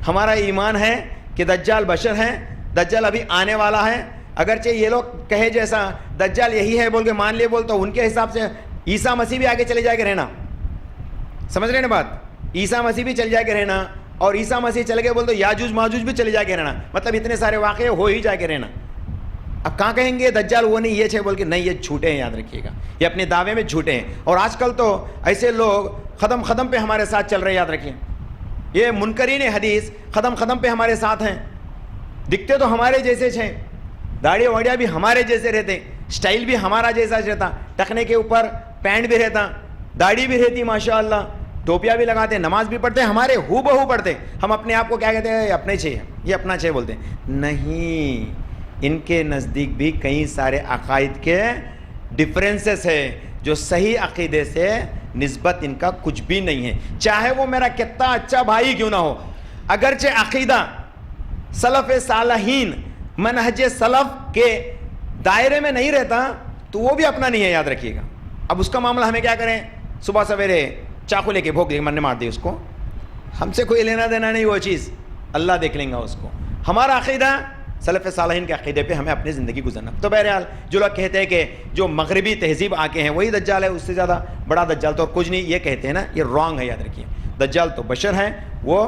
ہمارا ایمان ہے کہ دجال بشر ہیں, دجال ابھی آنے والا ہے. اگرچہ یہ لوگ کہے جیسا دجال یہی ہے بول کے مان لیے, بول تو ان کے حساب سے عیسیٰ مسیح بھی آگے چلے جائے گا رہنا. سمجھ رہے نا بات, عیسیٰ مسیح بھی چل جائے گا رہنا, اور عیسیٰ مسیح چل گئے بول تو یاجوج ماجوج بھی چلے جائے گا رہنا. مطلب اتنے سارے واقعے ہو ہی جائے گا رہنا. اب کہاں کہیں گے دجال وہ نہیں یہ چھے بول کے, نہیں یہ جھوٹے ہیں, یاد رکھیے گا یہ اپنے دعوے میں جھوٹے ہیں. اور آج کل تو ایسے لوگ قدم پہ ہمارے ساتھ چل رہے ہیں, یاد رکھیں. یہ منکرین حدیث قدم پہ ہمارے ساتھ ہیں, دکھتے تو ہمارے جیسے ہیں, داڑھی واڑیاں بھی ہمارے جیسے رہتے, سٹائل بھی ہمارا جیسا رہتا, ٹکنے کے اوپر پینٹ بھی رہتا, داڑھی بھی رہتی ماشاء اللہ, ٹوپیاں بھی لگاتے, نماز بھی پڑھتے, ہمارے ہو بہو پڑھتے. ہم اپنے آپ کو کیا کہتے ہیں, اپنے چھے, یہ اپنا چھے بولتے ہیں. نہیں, ان کے نزدیک بھی کئی سارے عقائد کے ڈفرینسز ہے, جو صحیح عقیدے سے نسبت ان کا کچھ بھی نہیں ہے, چاہے وہ میرا کتنا اچھا بھائی کیوں نہ ہو. اگرچہ عقیدہ سلف صالحین منہج سلف کے دائرے میں نہیں رہتا تو وہ بھی اپنا نہیں ہے, یاد رکھیے گا. اب اس کا معاملہ ہمیں کیا کریں؟ صبح سویرے چاقو لے کے بھوک دے کے مرنے مار دے اس کو، ہم سے کوئی لینا دینا نہیں وہ چیز، اللہ دیکھ لیں گا اس کو. ہمارا عقیدہ سلف صالحین کے عقیدے پہ ہمیں اپنی زندگی گزرنا. تو بہرحال جو لوگ کہتے ہیں کہ جو مغربی تہذیب آ کے ہیں وہی دجال ہے، اس سے زیادہ بڑا دجال تو اور کچھ نہیں، یہ کہتے ہیں نا، یہ رانگ ہے. یاد رکھیے دجال تو بشر ہے، وہ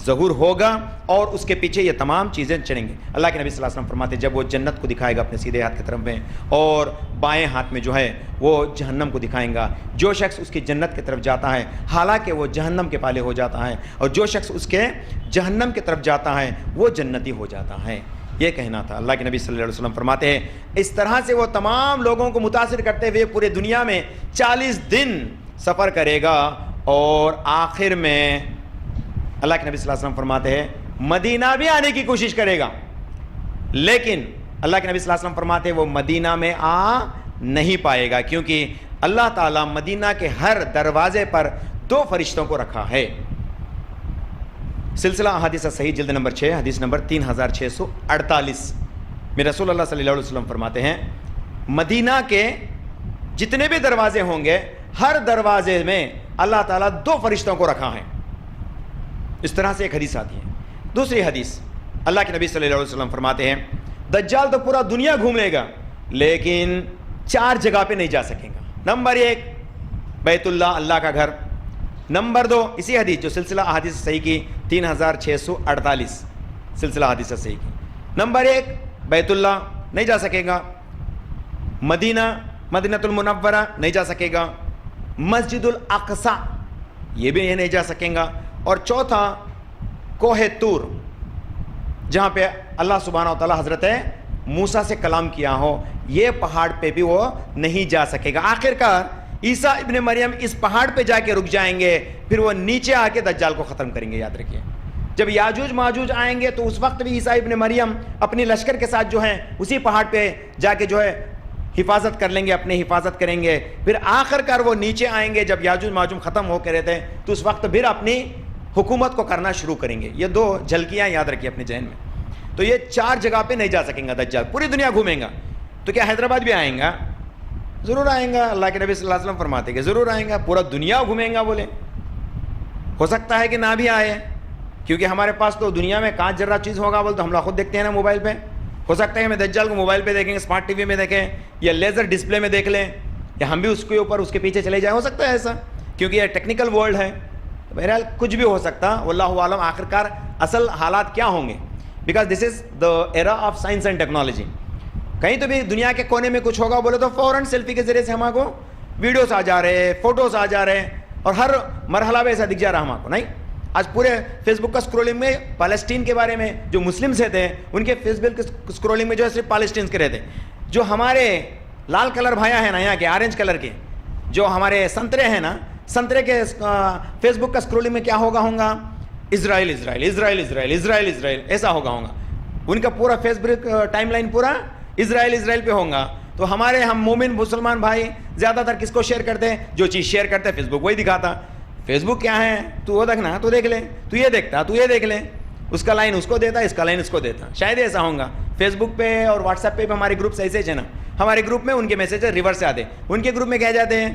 ظہور ہوگا اور اس کے پیچھے یہ تمام چیزیں چلیں گی. اللہ کے نبی صلی اللہ علیہ وسلم فرماتے ہیں جب وہ جنت کو دکھائے گا اپنے سیدھے ہاتھ کی طرف میں اور بائیں ہاتھ میں جو ہے وہ جہنم کو دکھائیں گا، جو شخص اس کی جنت کی طرف جاتا ہے حالانکہ وہ جہنم کے پالے ہو جاتا ہے، اور جو شخص اس کے جہنم کی طرف جاتا ہے وہ جنتی ہو جاتا ہے. یہ کہنا تھا. اللہ کے نبی صلی اللہ علیہ وسلم فرماتے ہیں اس طرح سے وہ تمام لوگوں کو متاثر کرتے ہوئے پورے دنیا میں 40 دن سفر کرے گا اور آخر میں اللہ کے نبی صلی اللہ علیہ وسلم فرماتے ہیں مدینہ بھی آنے کی کوشش کرے گا، لیکن اللہ کے نبی صلی اللہ علیہ وسلم فرماتے ہیں وہ مدینہ میں آ نہیں پائے گا، کیونکہ اللہ تعالیٰ مدینہ کے ہر دروازے پر 2 فرشتوں کو رکھا ہے. سلسلہ احادیث صحیح جلد نمبر 6 حدیث نمبر 3648 میں رسول اللہ صلی اللہ علیہ وسلم فرماتے ہیں مدینہ کے جتنے بھی دروازے ہوں گے ہر دروازے میں اللہ تعالیٰ 2 فرشتوں کو رکھا ہے. اس طرح سے ایک حدیث آتی ہے. دوسری حدیث اللہ کے نبی صلی اللہ علیہ وسلم فرماتے ہیں دجال تو پورا دنیا گھوم لے گا لیکن 4 جگہ پہ نہیں جا سکے گا. نمبر 1 بیت اللہ، اللہ کا گھر. نمبر 2 اسی حدیث جو سلسلہ احادیث صحیح کی 3648 سلسلہ حدیث صحیح کی. نمبر 1 بیت اللہ نہیں جا سکے گا، مدینہ المنورہ نہیں جا سکے گا، مسجد الاقصی یہ بھی نہیں جا سکیں گا، اور چوتھا کوہ طور جہاں پہ اللہ سبحانہ و تعالیٰ حضرت موسیٰ سے کلام کیا ہو، یہ پہاڑ پہ بھی وہ نہیں جا سکے گا. آخر کار عیسیٰ ابن مریم اس پہاڑ پہ جا کے رک جائیں گے، پھر وہ نیچے آ کے دجال کو ختم کریں گے. یاد رکھیے جب یاجوج ماجوج آئیں گے تو اس وقت بھی عیسیٰ ابن مریم اپنی لشکر کے ساتھ جو ہیں اسی پہاڑ پہ جا کے جو ہے حفاظت کر لیں گے، اپنی حفاظت کریں گے. پھر آخر کار وہ نیچے آئیں گے جب یاجوج ماجوج ختم ہو کے رہتے ہیں تو اس وقت پھر اپنی حکومت کو کرنا شروع کریں گے. یہ 2 جھلکیاں یاد رکھیے اپنے ذہن میں. تو یہ 4 جگہ پہ نہیں جا سکیں گا دجال، پوری دنیا گھومیں گا. تو کیا حیدرآباد بھی آئیں گا؟ ضرور آئیں گا. اللہ کے نبی صلی اللہ علیہ وسلم فرماتے ہیں کہ ضرور آئیں گا، پورا دنیا گھومیں گا. بولے ہو سکتا ہے کہ نہ بھی آئے، کیونکہ ہمارے پاس تو دنیا میں کانچ جرہ چیز ہوگا بول تو ہم لوگ خود دیکھتے ہیں نا موبائل پہ. ہو سکتا ہے ہمیں دجال کو موبائل پہ دیکھیں، اسمارٹ ٹی وی میں دیکھیں، یا لیزر ڈسپلے میں دیکھ لیں، یا ہم بھی اس کے اوپر اس کے پیچھے چلے جائیں. ہو سکتا ہے ایسا، کیونکہ یہ ٹیکنیکل ورلڈ ہے. بہرحال کچھ بھی ہو سکتا، واللہ عالم آخر کار اصل حالات کیا ہوں گے، because this is the era of science and technology. کہیں تو بھی دنیا کے کونے میں کچھ ہوگا بولے تو فوراً سیلفی کے ذریعے سے ہمارے کو ویڈیوز آ جا رہے، فوٹوز آ جا رہے، اور ہر مرحلہ میں ایسا دکھ جا رہا ہمارے کو. نہیں، آج پورے فیس بک کا اسکرولنگ میں فلسطین کے بارے میں جو مسلمس رہتے ہیں ان کے فیس بک اسکرولنگ میں جو ہے صرف فلسطین کے رہتے ہیں. جو ہمارے لال کلر بھائیاں ہیں نا یہاں کے، آرنج کلر کے جو ہمارے سنترے ہیں نا، سنترے کے فیس بک کا اسکرولنگ میں کیا ہوگا اسرائیل اسرائیل اسرائیل اسرائیل اسرائیل اسرائیل ایسا ہوگا. ان کا پورا فیس بک ٹائم لائن پورا اسرائیل اسرائیل پہ ہوگا. تو ہمارے ہم مومن مسلمان بھائی زیادہ تر کس کو شیئر کرتے ہیں؟ جو چیز شیئر کرتے ہیں فیس بک وہی دکھاتا. فیس بک کیا ہے؟ تو وہ دیکھنا تو دیکھ لے، تو یہ دیکھتا تو یہ دیکھ لے، اس کا لائن اس کو دیتا، اس کا لائن اس کو دیتا. شاید ایسا ہوگا. فیس بک پہ اور واٹس ایپ پہ بھی ہمارے گروپ ایسے ہیں نا، ہمارے گروپ میں ان کے میسیج ریورس سے آتے ہیں. ان کے گروپ میں کہہ جاتے ہیں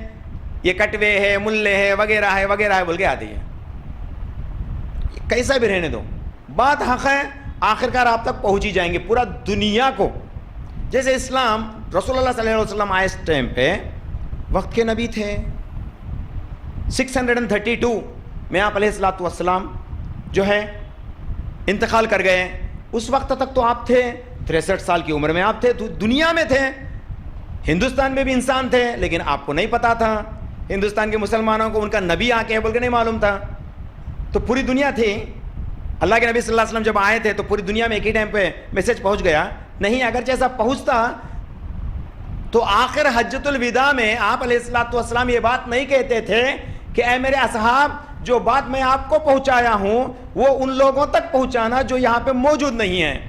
یہ کٹوے ہے، ملے ہے، وغیرہ ہے بول کے آتی ہے. کیسا بھی رہنے دو، بات حق ہے، آخر کار آپ تک پہنچی جائیں گے پورا دنیا کو. جیسے اسلام رسول اللہ صلی اللہ علیہ وسلم آئے اس ٹائم پہ وقت کے نبی تھے. 632 میں آپ علیہ الصلوۃ والسلام جو ہے انتقال کر گئے. اس وقت تک تو آپ تھے 63 سال کی عمر میں، آپ تھے دنیا میں تھے، ہندوستان میں بھی انسان تھے، لیکن آپ کو نہیں پتا تھا. ہندوستان کے مسلمانوں کو ان کا نبی آ کے ہے بول کے نہیں معلوم تھا. تو پوری دنیا تھی. اللہ کے نبی صلی اللہ علیہ وسلم جب آئے تھے تو پوری دنیا میں ایک ہی ٹائم پہ میسج پہنچ گیا نہیں. اگر جیسا پہنچتا تو آخر حجۃ الوداع میں آپ علیہ الصلوۃ والسلام یہ بات نہیں کہتے تھے کہ اے میرے اصحاب، جو بات میں آپ کو پہنچایا ہوں وہ ان لوگوں تک پہنچانا جو یہاں پہ موجود نہیں ہیں.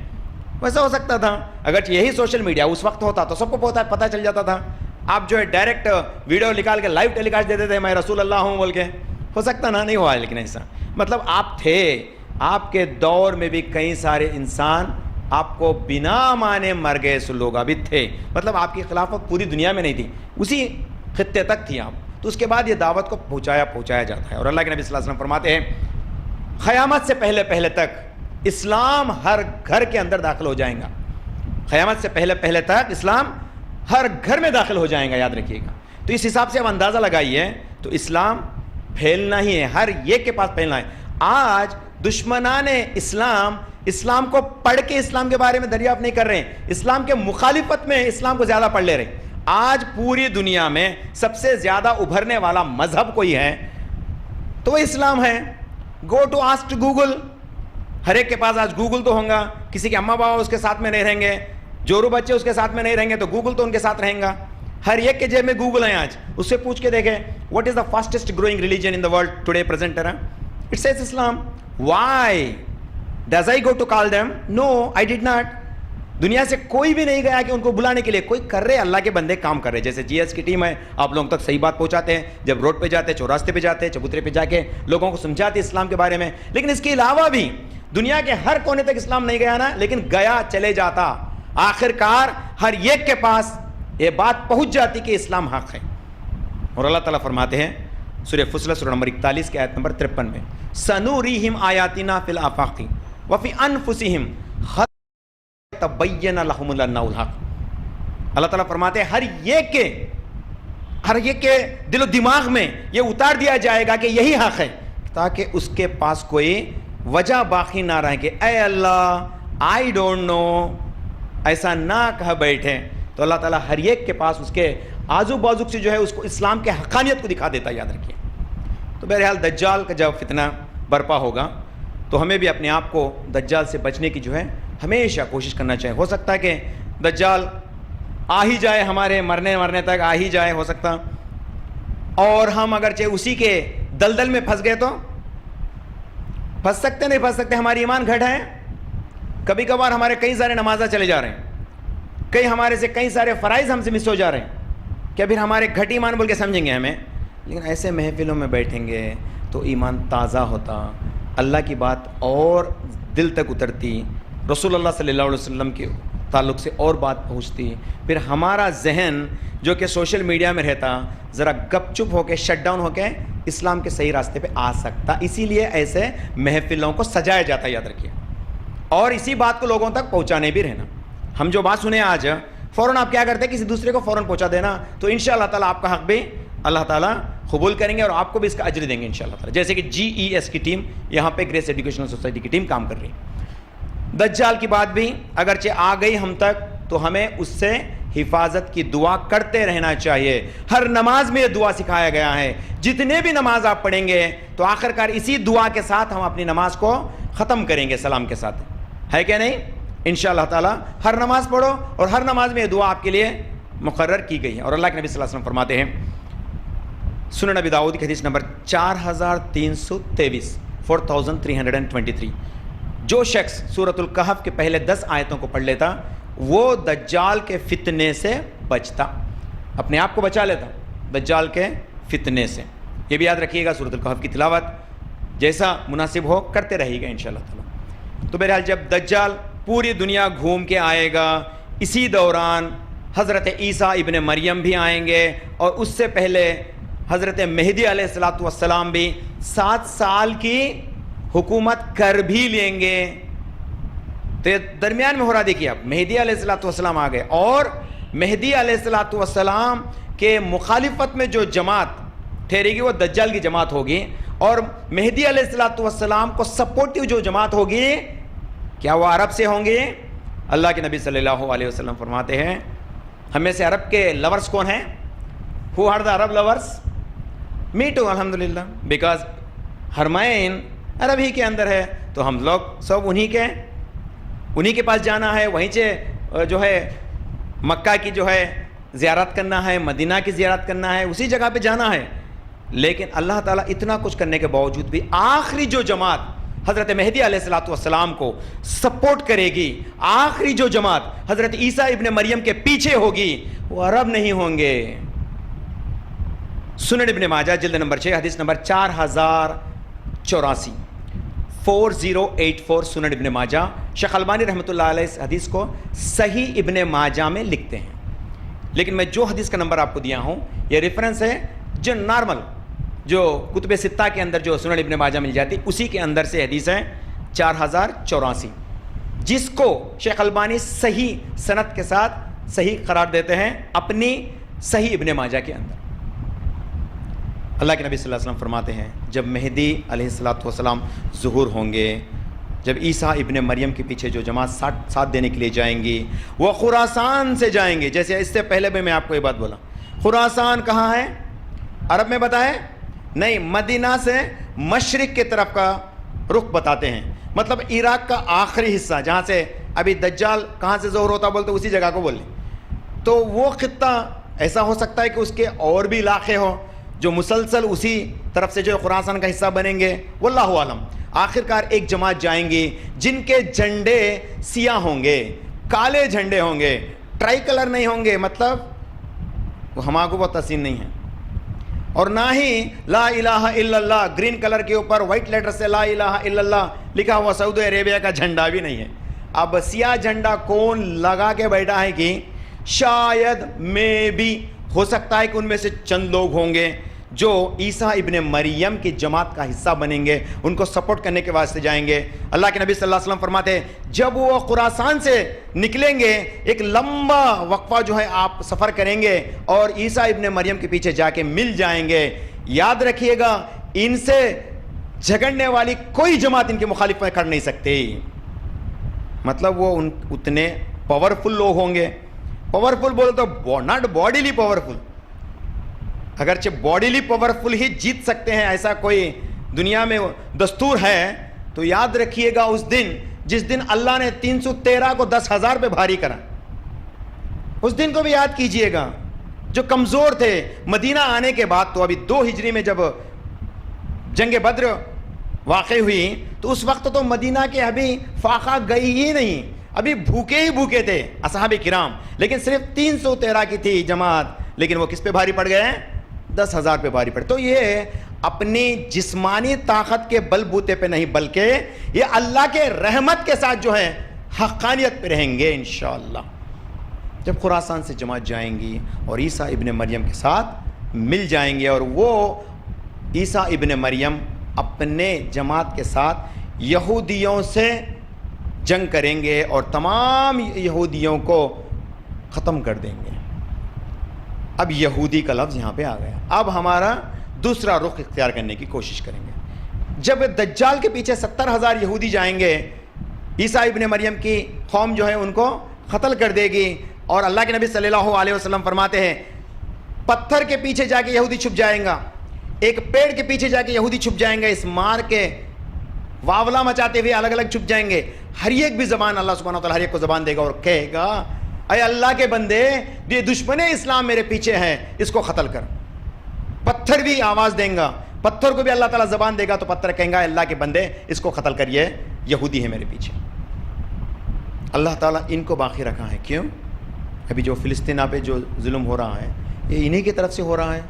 ویسا ہو سکتا تھا اگر یہی سوشل میڈیا اس وقت ہوتا تو سب کو پتہ چل جاتا تھا. آپ جو ہے ڈائریکٹ ویڈیو نکال کے لائیو ٹیلی کاسٹ دیتے تھے میں رسول اللہ ہوں بول کے. ہو سکتا نا، نہیں ہوا. لیکن ایسا مطلب آپ تھے، آپ کے دور میں بھی کئی سارے انسان آپ کو بنا مانے مر گئے، سو لوگ ابھی تھے. مطلب آپ کی خلافت پوری دنیا میں نہیں تھی. اسی خطے تک تھی آپ. تو اس کے بعد یہ دعوت کو پہنچایا جاتا ہے. اور اللہ کے نبی صلی اللہ علیہ وسلم فرماتے ہیں قیامت سے پہلے تک اسلام ہر گھر کے اندر داخل ہو جائے گا. قیامت سے پہلے تک اسلام ہر گھر میں داخل ہو جائے گا, یاد رکھیے گا. تو اس حساب سے اب اندازہ لگائیے, تو اسلام پھیلنا ہی ہے, ہر ایک کے پاس پھیلنا ہے. آج دشمنان اسلام کو پڑھ کے اسلام کے بارے میں دریافت نہیں کر رہے ہیں, اسلام کے مخالفت میں اسلام کو زیادہ پڑھ لے رہے ہیں. آج پوری دنیا میں سب سے زیادہ ابھرنے والا مذہب کوئی ہے تو وہ اسلام ہے. گو ٹو آسک گوگل, ہر ایک کے پاس آج گوگل تو ہوگا. کسی کے اماں بابا اس کے ساتھ میں نہیں رہیں گے, جورو بچے اس کے ساتھ میں نہیں رہیں گے, تو گوگل تو ان کے ساتھ رہیں گا. ہر ایک کے جیب میں گوگل ہے آج. اس سے پوچھ کے دیکھیں what is the fastest growing religion in the world today present era, it says اسلام. Why does I go to call them? No, I did not. دنیا سے کوئی بھی نہیں گیا کہ ان کو بلانے کے لیے. کوئی کر رہے, اللہ کے بندے کام کر رہے. جیسے جی ایس کی ٹیم ہے, آپ لوگوں تک صحیح بات پہنچاتے ہیں, جب روڈ پہ جاتے ہیں, چوراستے پہ جاتے ہیں, چبوترے پہ جا کے لوگوں کو سمجھاتے ہیں اسلام کے بارے میں. لیکن اس کے علاوہ بھی دنیا کے ہر کونے تک اسلام نہیں گیا نا, لیکن گیا چلے جاتا. آخر کار ہر ایک کے پاس یہ بات پہنچ جاتی کہ اسلام حق ہے. اور اللہ تعالیٰ فرماتے ہیں سورہ فصلت سورہ نمبر 41 کے آیت نمبر 53 میں, سنوریہم آیاتنا فی الآفاق وفی انفسہم حتی تبین لہم الانہ الحق. اللہ تعالیٰ فرماتے ہیں ہر ایک کے دل و دماغ میں یہ اتار دیا جائے گا کہ یہی حق ہے, تاکہ اس کے پاس کوئی وجہ باقی نہ رہے کہ اے اللہ آئی ڈونٹ نو, ایسا نہ کہہ بیٹھے. تو اللہ تعالیٰ ہر ایک کے پاس اس کے آزو بازو سے جو ہے اس کو اسلام کے حقانیت کو دکھا دیتا ہے, یاد رکھیے. تو بہرحال دجال کا جب فتنہ برپا ہوگا تو ہمیں بھی اپنے آپ کو دجال سے بچنے کی جو ہے ہمیشہ کوشش کرنا چاہیے. ہو سکتا ہے کہ دجال آ ہی جائے, ہمارے مرنے تک آ ہی جائے, ہو سکتا, اور ہم اگرچہ اسی کے دلدل میں پھنس گئے تو پھنس سکتے نہیں پھنس سکتے. ہماری ایمان گھٹ ہے. کبھی کبھار ہمارے کئی سارے نمازہ چلے جا رہے ہیں, کئی ہمارے سے کئی سارے فرائض ہم سے مس ہو جا رہے ہیں. کیا پھر ہمارے گھٹ ایمان بول کے سمجھیں گے ہمیں؟ لیکن ایسے محفلوں میں بیٹھیں گے تو ایمان تازہ ہوتا, اللہ کی بات اور دل تک اترتی, رسول اللہ صلی اللہ علیہ وسلم کے تعلق سے اور بات پہنچتی. پھر ہمارا ذہن جو کہ سوشل میڈیا میں رہتا ذرا گپ چپ ہو کے شٹ ڈاؤن ہو کے اسلام کے صحیح راستے پہ آ سکتا. اسی لیے ایسے محفلوں کو سجایا جاتا ہے, یاد رکھیے. اور اسی بات کو لوگوں تک پہنچانے بھی رہنا. ہم جو بات سنیں آج فوراً آپ کیا کرتے ہیں, کسی دوسرے کو فوراً پہنچا دینا, تو انشاءاللہ تعالیٰ آپ کا حق بھی اللہ تعالیٰ قبول کریں گے اور آپ کو بھی اس کا اجر دیں گے انشاءاللہ تعالیٰ. جیسے کہ GES کی ٹیم یہاں پہ گریس ایجوکیشنل سوسائٹی کی ٹیم کام کر رہی ہے. دجال کی بات بھی اگرچہ آ گئی ہم تک تو ہمیں اس سے حفاظت کی دعا کرتے رہنا چاہیے. ہر نماز میں یہ دعا سکھایا گیا ہے. جتنے بھی نماز آپ پڑھیں گے تو آخر کار اسی دعا کے ساتھ ہم اپنی نماز کو ختم کریں گے, سلام کے ساتھ, ہے کہ نہیں؟ انشاءاللہ تعالیٰ ہر نماز پڑھو اور ہر نماز میں یہ دعا آپ کے لیے مقرر کی گئی ہے. اور اللہ کے نبی صلی اللہ علیہ وسلم فرماتے ہیں سنن نبی داؤد کی حدیث نمبر 4323 4323, جو شخص سورۃ الکہف کے پہلے 10 آیتوں کو پڑھ لیتا وہ دجال کے فتنے سے بچتا, اپنے آپ کو بچا لیتا دجال کے فتنے سے. یہ بھی یاد رکھیے گا, سورۃ الکہف کی تلاوت جیسا مناسب ہو کرتے رہیے گا انشاءاللہ تعالیٰ. تو بہرحال جب دجال پوری دنیا گھوم کے آئے گا, اسی دوران حضرت عیسیٰ ابن مریم بھی آئیں گے, اور اس سے پہلے حضرت مہدی علیہ السلام بھی 7 سال کی حکومت کر بھی لیں گے. تو درمیان میں ہو رہا, دیکھیے آپ, مہدی علیہ السلام آ گئے, اور مہدی علیہ السلام کے مخالفت میں جو جماعت ٹھہرے گی وہ دجال کی جماعت ہوگی, اور مہدی علیہ السلام کو سپورٹیو جو جماعت ہوگی کیا وہ عرب سے ہوں گے؟ اللہ کے نبی صلی اللہ علیہ وسلم فرماتے ہیں ہمیں سے عرب کے لورز کون ہیں؟ Who are the Arab lovers? Me too, الحمدللہ, بیکاز حرمین عرب ہی کے اندر ہے, تو ہم لوگ سب انہی کے پاس جانا ہے, وہیں سے جو ہے مکہ کی جو ہے زیارت کرنا ہے, مدینہ کی زیارت کرنا ہے, اسی جگہ پہ جانا ہے. لیکن اللہ تعالیٰ اتنا کچھ کرنے کے باوجود بھی آخری جو جماعت حضرت مہدی علیہ السلام کو سپورٹ کرے گی, آخری جو جماعت حضرت عیسیٰ ابن مریم کے پیچھے ہوگی, وہ عرب نہیں ہوں گے. سنن ابن ماجہ جلد نمبر 6 حدیث نمبر 4084 4084 سنن ابن ماجہ. شیخ البانی رحمۃ اللہ علیہ اس حدیث کو صحیح ابن ماجہ میں لکھتے ہیں. لیکن میں جو حدیث کا نمبر آپ کو دیا ہوں یہ ریفرنس ہے جو نارمل جو کتب ستہ کے اندر جو سنن ابن ماجہ مل جاتی اسی کے اندر سے حدیث ہے 4084، جس کو شیخ البانی صحیح سند کے ساتھ صحیح قرار دیتے ہیں اپنی صحیح ابن ماجہ کے اندر۔ اللہ کے نبی صلی اللہ علیہ وسلم فرماتے ہیں جب مہدی علیہ السلام ظہور ہوں گے، جب عیسیٰ ابن مریم کے پیچھے جو جماعت ساتھ دینے کے لیے جائیں گی وہ خراسان سے جائیں گے۔ جیسے اس سے پہلے بھی میں آپ کو یہ بات بولا، خراسان کہاں ہے؟ عرب میں بتائیں؟ نہیں، مدینہ سے مشرق کی طرف کا رخ بتاتے ہیں، مطلب عراق کا آخری حصہ جہاں سے ابھی دجال کہاں سے ظہور ہوتا بولتے اسی جگہ کو بولیں۔ تو وہ خطہ ایسا ہو سکتا ہے کہ اس کے اور بھی علاقے ہوں جو مسلسل اسی طرف سے جو خراسان کا حصہ بنیں گے، واللہ عالم۔ آخرکار ایک جماعت جائیں گی جن کے جھنڈے سیاہ ہوں گے، کالے جھنڈے ہوں گے، ٹرائی کلر نہیں ہوں گے، مطلب وہ ہمارے کو بہت حسین نہیں ہے، اور نہ ہی لا الہ الا اللہ گرین کلر کے اوپر وائٹ لیٹر سے لا الہ الا اللہ لکھا ہوا سعودی عربیہ کا جھنڈا بھی نہیں ہے۔ اب سیاہ جھنڈا کون لگا کے بیٹھا ہے کہ شاید میں بھی ہو سکتا ہے کہ ان میں سے چند لوگ ہوں گے جو عیسیٰ ابن مریم کی جماعت کا حصہ بنیں گے، ان کو سپورٹ کرنے کے واسطے جائیں گے۔ اللہ کے نبی صلی اللہ علیہ وسلم فرماتے ہیں جب وہ خراسان سے نکلیں گے ایک لمبا وقفہ جو ہے آپ سفر کریں گے اور عیسیٰ ابن مریم کے پیچھے جا کے مل جائیں گے، یاد رکھیے گا ان سے جھگڑنے والی کوئی جماعت ان کی مخالف میں کر نہیں سکتی۔ مطلب وہ اتنے پاورفل لوگ ہوں گے، پاورفل بولے تو ناٹ باڈیلی پاورفل، اگرچہ باڈیلی پاورفل ہی جیت سکتے ہیں ایسا کوئی دنیا میں دستور ہے، تو یاد رکھیے گا اس دن جس دن اللہ نے 313 کو 10,000 پہ بھاری کرا، اس دن کو بھی یاد کیجئے گا۔ جو کمزور تھے مدینہ آنے کے بعد، تو ابھی 2 ہجری میں جب جنگ بدر واقع ہوئی تو اس وقت تو مدینہ کے ابھی فاقہ گئی ہی نہیں، ابھی بھوکے ہی بھوکے تھے اصحاب کرام، لیکن صرف 313 کی تھی جماعت، لیکن وہ کس پہ بھاری پڑ گئے؟ 10,000 پہ بھاری پڑے۔ تو یہ اپنی جسمانی طاقت کے بل بوتے پہ نہیں بلکہ یہ اللہ کے رحمت کے ساتھ جو ہے حقانیت پہ رہیں گے انشاءاللہ۔ جب خراسان سے جماعت جائیں گی اور عیسیٰ ابن مریم کے ساتھ مل جائیں گے، اور وہ عیسیٰ ابن مریم اپنے جماعت کے ساتھ یہودیوں سے جنگ کریں گے اور تمام یہودیوں کو ختم کر دیں گے۔ اب یہودی کا لفظ یہاں پہ آ گیا، اب ہمارا دوسرا رخ اختیار کرنے کی کوشش کریں گے۔ جب دجال کے پیچھے 70,000 یہودی جائیں گے، عیسیٰ ابن مریم کی قوم جو ہے ان کو قتل کر دے گی، اور اللہ کے نبی صلی اللہ علیہ وسلم فرماتے ہیں پتھر کے پیچھے جا کے یہودی چھپ جائیں گا، ایک پیڑ کے پیچھے جا کے یہودی چھپ جائیں گے، اس مار کے واولا مچاتے ہوئے الگ الگ چھپ جائیں گے۔ ہر ایک بھی زبان اللہ سبحانہ وتعالی ہر ایک کو زبان دے گا اور کہے گا اے اللہ کے بندے، یہ دشمن اسلام میرے پیچھے ہیں، اس کو قتل کر۔ پتھر بھی آواز دیں گا، پتھر کو بھی اللہ تعالیٰ زبان دے گا تو پتھر کہیں گا اللہ کے بندے اس کو قتل کریے، یہودی ہے میرے پیچھے۔ اللہ تعالیٰ ان کو باقی رکھا ہے، کیوں؟ ابھی جو فلسطینہ پہ جو ظلم ہو رہا ہے یہ انہی کی طرف سے ہو رہا ہے۔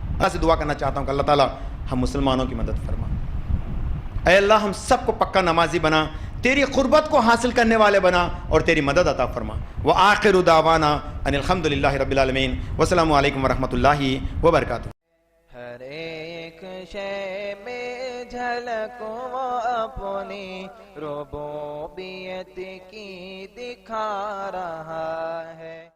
اللہ سے دعا کرنا چاہتا ہوں کہ اللہ تعالیٰ ہم مسلمانوں کی مدد فرما۔ اے اللہ ہم سب کو پکا نمازی بنا، تیری قربت کو حاصل کرنے والے بنا اور تیری مدد عطا فرما۔ وآخر دعوانا ان الحمدللہ رب العالمین، والسلام علیکم ورحمۃ اللہ وبرکاتہ۔ ہر ایک شے میں جھلک وہ اپنی ربوبیت کی دکھا رہا ہے۔